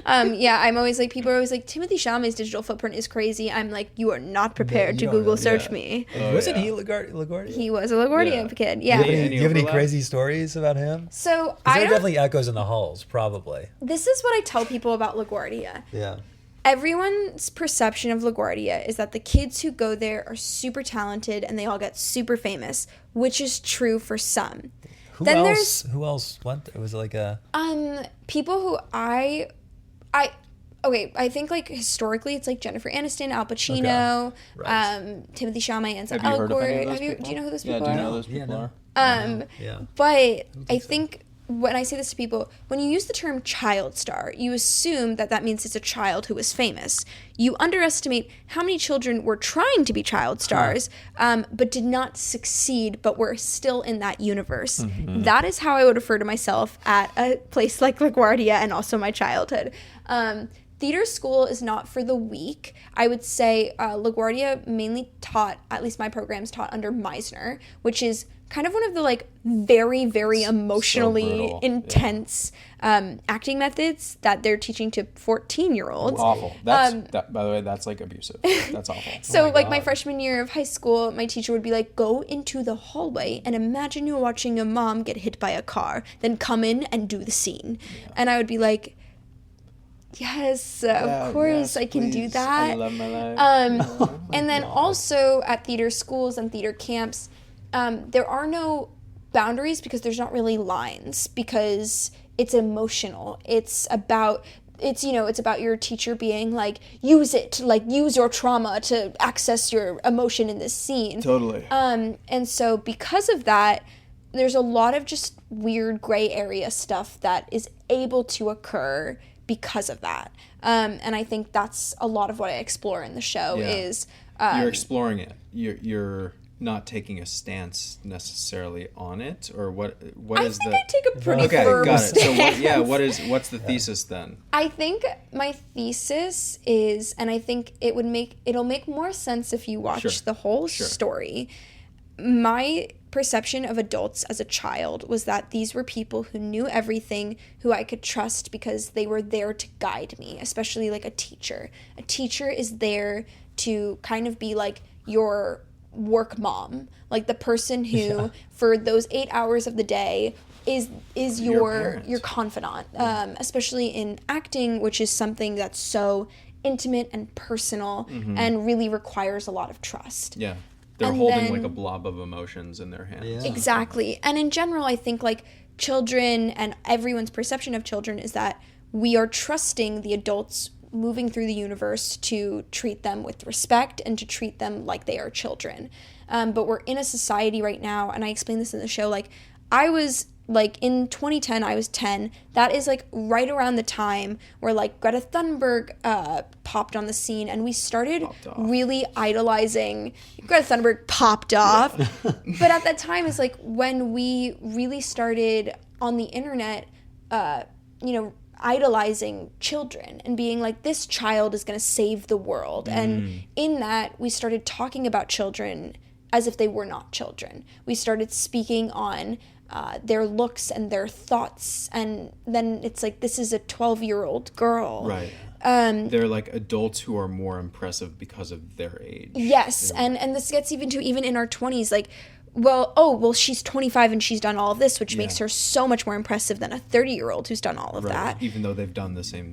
I'm always like, people are always like, Timothy Chalamet's digital footprint is crazy. I'm like, you are not prepared to you don't Google know. search Yeah. me. Wasn't he LaGuardia? He was a LaGuardia kid. Yeah. Do you have any overlap? crazy stories about him? So There I are don't, definitely echoes in the halls, probably. this is what I tell people about LaGuardia. Yeah. Everyone's perception of LaGuardia is that the kids who go there are super talented and they all get super famous, which is true for some. Who Then else went there? Was it like a... People who I think, like, historically it's like Jennifer Aniston, Al Pacino, Okay. Right. Timothy Chalamet, and Have you heard of any of those Do you people? know who those Yeah, people do you are? know those Yeah, people no. are? Yeah. But I think when I say this to people, when you use the term child star, you assume that means it's a child who is famous. You underestimate how many children were trying to be child stars, but did not succeed, but were still in that universe. That is how I would refer to myself at a place like LaGuardia and also my childhood. Theater school is not for the weak. I would say LaGuardia mainly taught, at least my programs taught under Meisner, which is kind of one of the, like, very, very emotionally brutal. intense acting methods that they're teaching to 14-year-olds. Awful. That, by the way, that's, like, abusive. That's awful. So, my freshman year of high school, my teacher would be like, go into the hallway and imagine you're watching your mom get hit by a car, then come in and do the scene. Yeah. And I would be like, yes, of course, I can do that. I love my life. And then also at theater schools and theater camps, there are no boundaries because there's not really lines, because it's emotional. It's about your teacher being like, use your trauma to access your emotion in this scene. Totally. And so because of that, there's a lot of just weird gray area stuff that is able to occur because of that. And I think that's a lot of what I explore in the show is... you're exploring it. You're not taking a stance necessarily on it, or what is the... I take a pretty firm got stance. So what's the thesis then? I think my thesis is, and I think it'll make more sense if you watch the whole story. My perception of adults as a child was that these were people who knew everything, who I could trust because they were there to guide me, especially like a teacher. A teacher is there to kind of be like your work mom, like the person who for those 8 hours of the day is your confidant, especially in acting, which is something that's so intimate and personal and really requires a lot of trust. Yeah. They're holding like a blob of emotions in their hands. Yeah. Exactly. And in general, I think like children and everyone's perception of children is that we are trusting the adults moving through the universe to treat them with respect and to treat them like they are children. But we're in a society right now, and I explain this in the show, like, I was, like, in 2010, I was 10. That is, like, right around the time where, like, Greta Thunberg popped on the scene, and we started really idolizing. Greta Thunberg popped off. But at that time, it's, like, when we really started on the internet, idolizing children and being like, this child is going to save the world. And in that, we started talking about children as if they were not children. We started speaking on their looks and their thoughts, and then it's like, this is a 12-year-old girl. Right. They're like adults who are more impressive because of their age. Yes, and this gets even in our 20s, like, well, she's 25 and she's done all of this, which makes her so much more impressive than a 30-year-old who's done all of that. Even though they've done the same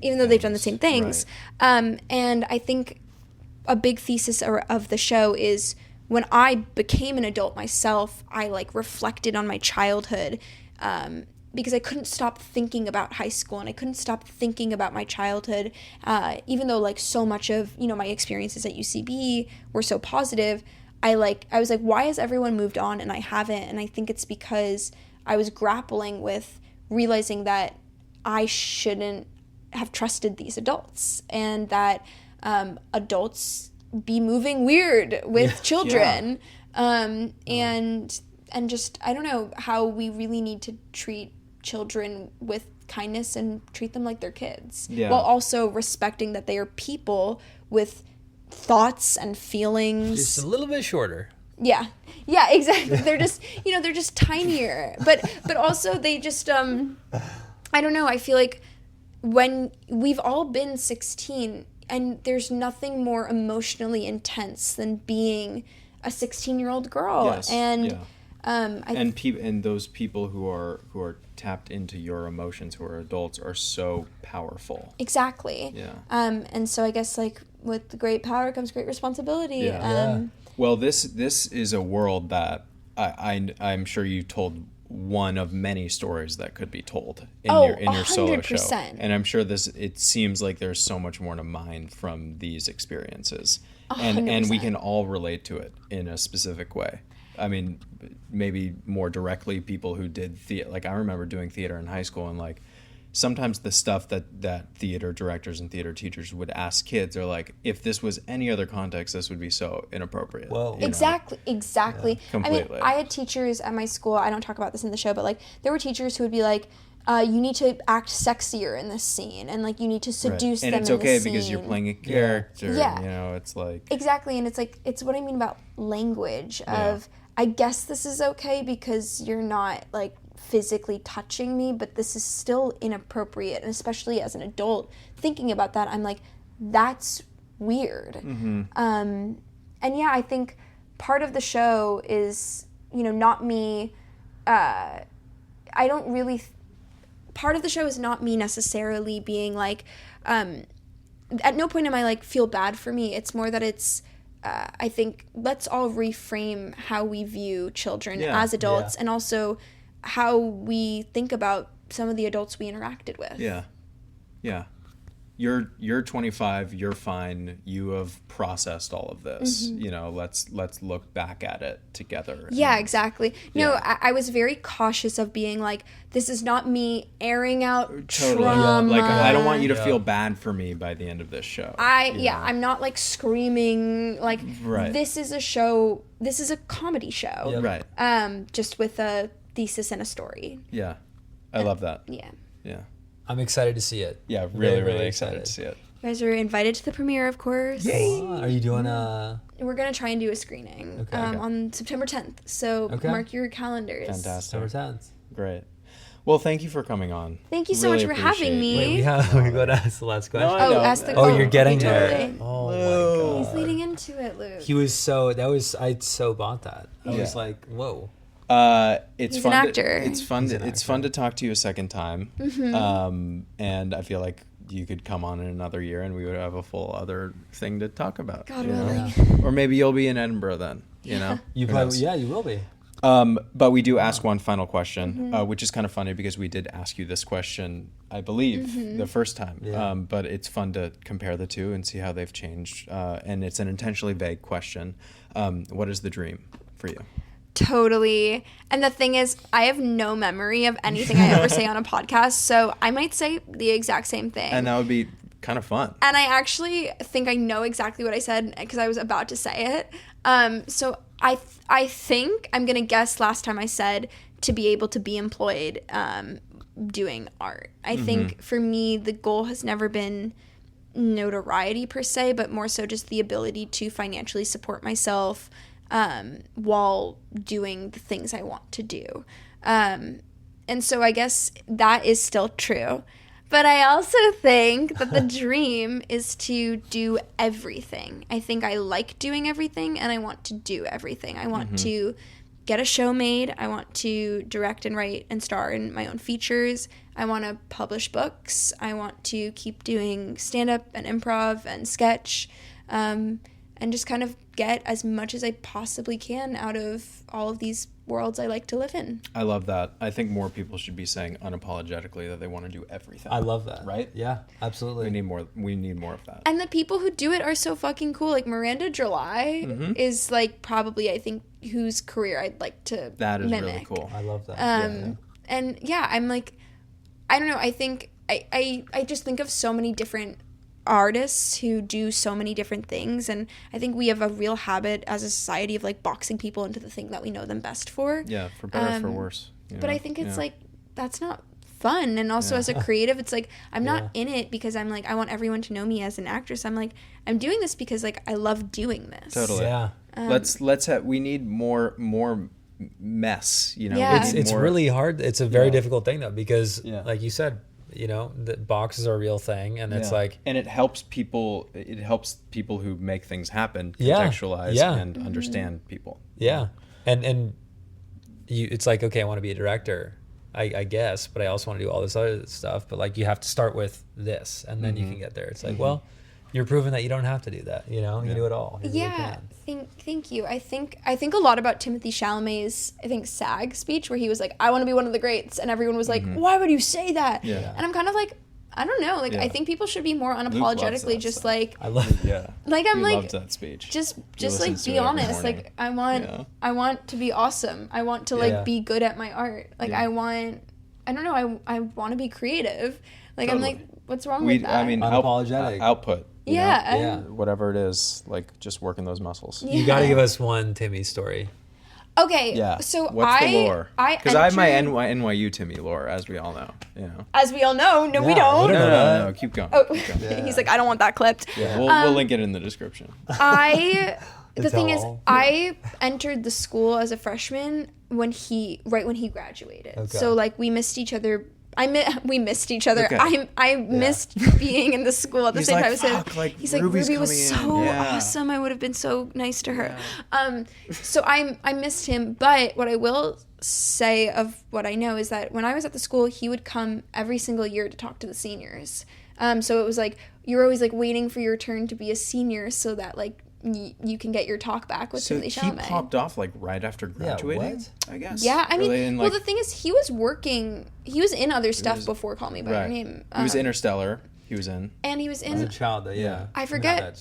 things. Right. And I think a big thesis of the show is, when I became an adult myself, I, like, reflected on my childhood, because I couldn't stop thinking about high school, and I couldn't stop thinking about my childhood, even though, like, so much of, my experiences at UCB were so positive. I was like, why has everyone moved on and I haven't? And I think it's because I was grappling with realizing that I shouldn't have trusted these adults, and that adults be moving weird with children. And just, I don't know, how we really need to treat children with kindness and treat them like they're kids, while also respecting that they are people with thoughts and feelings. Just a little bit shorter. Yeah, exactly. They're just, they're just tinier, but also they just, I don't know, I feel like when we've all been 16, and there's nothing more emotionally intense than being a 16-year-old girl. Yes, and and those people who are tapped into your emotions, who are adults, are so powerful. Exactly. Yeah. And so I guess, like, with the great power comes great responsibility. Yeah. Well, this is a world that I'm sure you told one of many stories that could be told in your solo show. 100%. And I'm sure it seems like there's so much more to mine from these experiences. 100%. And we can all relate to it in a specific way. I mean, maybe more directly, people who did theater. Like, I remember doing theater in high school, and, like, sometimes the stuff that theater directors and theater teachers would ask kids are like, if this was any other context, this would be so inappropriate. Whoa. Exactly. Yeah, completely. I had teachers at my school, I don't talk about this in the show, but, like, there were teachers who would be like, you need to act sexier in this scene, and, like, you need to seduce them in this scene. And it's okay because you're playing a character. Yeah. It's like... Exactly, and it's like, it's what I mean about language of, I guess this is okay because you're not, like, physically touching me, but this is still inappropriate. And especially as an adult thinking about that, I'm like, that's weird. Mm-hmm. And yeah, I think part of the show is, not me, part of the show is not me necessarily being like, at no point am I like, feel bad for me. It's more that it's, I think, let's all reframe how we view children as adults, and also how we think about some of the adults we interacted with. Yeah. You're 25. You're fine. You have processed all of this. Mm-hmm. Let's look back at it together. Yeah, exactly. No, I was very cautious of being like, this is not me airing out trauma. Like, I don't want you to feel bad for me by the end of this show. I'm not like screaming. Like, right. This is a show. This is a comedy show. Yep. Right. Just with a thesis and a story. Yeah. I love that. Yeah. Yeah. I'm excited to see it. Yeah, really, Very, really excited to see it. You guys are invited to the premiere, of course. Are you doing a... We're going to try and do a screening on September 10th. So mark your calendars. Fantastic. September 10th. Great. Well, thank you for coming on. Thank you so much for having me. Wait, we got to ask the last question. Ask the Oh, you're getting totally. there. Oh, my God. He's leading into it, Luke. I so bought that. I was like, whoa. It's He's fun. An actor. It's fun to talk to you a second time. Mm-hmm. And I feel like you could come on in another year, and we would have a full other thing to talk about. God you know? willing. Or maybe you'll be in Edinburgh then. You know. You probably you will be. But we do ask one final question, which is kind of funny because we did ask you this question, I believe, the first time. Yeah. But it's fun to compare the two and see how they've changed. And it's an intentionally vague question. What is the dream for you? Totally. And the thing is, I have no memory of anything I ever say on a podcast, so I might say the exact same thing. And that would be kind of fun. And I actually think I know exactly what I said because I was about to say it. So I think I'm going to guess last time I said to be able to be employed doing art. I think for me, the goal has never been notoriety per se, but more so just the ability to financially support myself while doing the things I want to do. And so I guess that is still true. But I also think that the dream is to do everything. I think I like doing everything, and I want to do everything. I want to get a show made. I want to direct and write and star in my own features. I want to publish books. I want to keep doing stand-up and improv and sketch, and just kind of get as much as I possibly can out of all of these worlds I like to live in. I love that. I think more people should be saying unapologetically that they want to do everything. I love that. Right? Yeah, absolutely. We need more of that. And the people who do it are so fucking cool. Like Miranda July is like probably, I think, whose career I'd like to That is mimic. really cool. I love that. And yeah, I'm like, I don't know. I think I just think of so many different artists who do so many different things, and I think we have a real habit as a society of like boxing people into the thing that we know them best for. Yeah, for better or for worse. But I think it's like that's not fun. And also as a creative, it's like I'm not in it because I'm like I want everyone to know me as an actress. I'm like I'm doing this because like I love doing this. Totally. Yeah. We need more mess, you know. Yeah. It's more, really hard. It's a very difficult thing though, because like you said, you know, the boxes are a real thing, and it's like, and it helps people who make things happen contextualize and understand people. and you, it's like, okay, I want to be a director, I guess, but I also want to do all this other stuff, but like you have to start with this and then you can get there. It's like, well, you're proving that you don't have to do that, you know. You do it all. You really can. Thank you. I think a lot about Timothée Chalamet's SAG speech where he was like, I want to be one of the greats, and everyone was like, why would you say that? And I'm kind of like, I don't know, like I think people should be more unapologetically just like I love like I'm like loved that speech. Just like be honest. Like I want to be awesome. I want to like be good at my art. Like I want to be creative. Like I'm like, what's wrong with that? I mean, unapologetic output. Yeah. Whatever it is, like just working those muscles. You got to give us one Timmy story. Okay. Yeah. So what's the lore? Because I have my entered- NYU Timmy lore, as we all know. You know. As we all know, no, we Yeah, don't. we don't know. No. Keep going. Oh, Keep going. he's like, I don't want that clipped. Yeah, we'll link it in the description. The thing is, all. I entered the school as a freshman when he graduated. Okay. So like we missed each other. We missed each other. Okay. I missed being in the school at the He's same like, time as him. "Fuck, like, He's like, Ruby's Ruby was coming so in." Yeah. awesome. I would have been so nice to her. So I missed him. But what I will say of what I know is that when I was at the school, he would come every single year to talk to the seniors. So it was like you're always like waiting for your turn to be a senior so that like you can get your talk back with So Timothée he Chalamet. popped off like right after graduating, what? I guess. Yeah, I mean, Really, well, the thing is, he was in other stuff before Call Me by Your Name. He was Interstellar. He was in. and he was As a in. child, I forget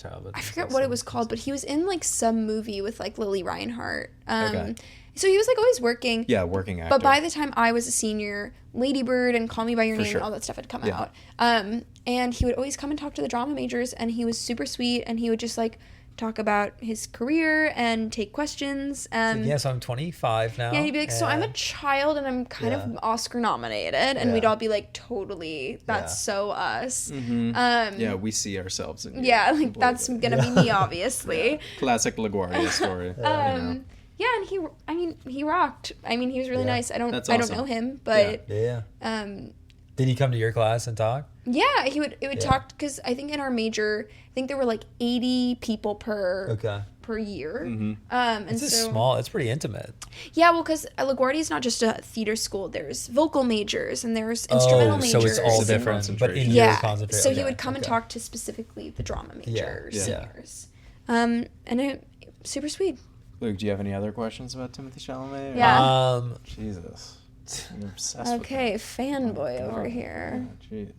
what it was called, but he was in like some movie with like Lily Reinhart. So he was like always working. Yeah, working actor. But by the time I was a senior, Lady Bird and Call Me by Your Name sure. and all that stuff had come out. And he would always come and talk to the drama majors, and he was super sweet, and he would just like talk about his career and take questions. Yes, I'm 25 now. Yeah, he'd be like, so I'm a child and I'm kind of Oscar nominated. And we'd all be like, totally, that's so us. yeah, we see ourselves in you. Yeah, like that's going to be me, obviously. Classic LaGuardia story. You know. Yeah, and he rocked. I mean, he was really nice. I don't awesome. know him, but Did he come to your class and talk? yeah, it would talk because I think in our major, I think there were like 80 people per year. And It's so small. It's pretty intimate. yeah, well, because LaGuardia is not just a theater school. There's vocal majors and there's instrumental majors. So it's all and- different, but in your Yeah, concentration. so he would come and talk to specifically the drama major Yeah. seniors. And super sweet. Luke, do you have any other questions about Timothée Chalamet? or- Yeah. Jesus. You're obsessed with Okay, him. fanboy Oh, over God. here. Yeah, Jeez.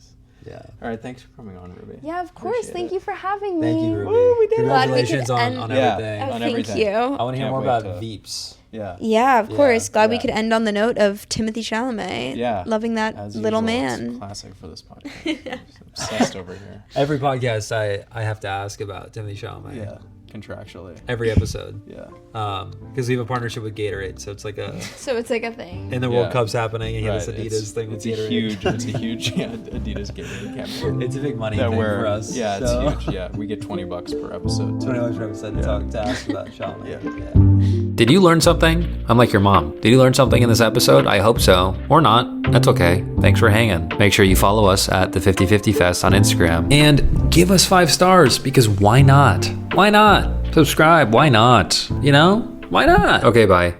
Yeah. All right, thanks for coming on, Ruby. Yeah, of course. Appreciate Thank it. you for having me. Thank you, Ruby. Woo, we did it. Glad we could Congratulations on end- everything. Oh, on thank everything. you. I want to hear Can't more wait about to- VEEPS. Yeah. Yeah, of Yeah, course. Glad we yeah. could end on the note of Timothée Chalamet. Yeah. Loving that As little usual, it's man. classic for this podcast. I'm obsessed over here. Every podcast I have to ask about Timothée Chalamet. Yeah, contractually. Every episode. Yeah. Because we have a partnership with Gatorade, so it's like a So it's like a thing. and the Yeah. World Cup's happening and he has Right, this Adidas thing with it's a Gatorade. huge Adidas Gatorade campaign. It's a big money that thing we're, for us. yeah, it's so. huge. Yeah, we get $20 per episode. $20 per episode to Yeah. talk to ask about Chalamet. Yeah. Did you learn something? I'm like your mom. Did you learn something in this episode? I hope so. Or not. That's okay. Thanks for hanging. Make sure you follow us at the 50/50 Fest on Instagram. And give us 5 stars, because why not? Why not? Subscribe. Why not? You know? Why not? Okay, bye.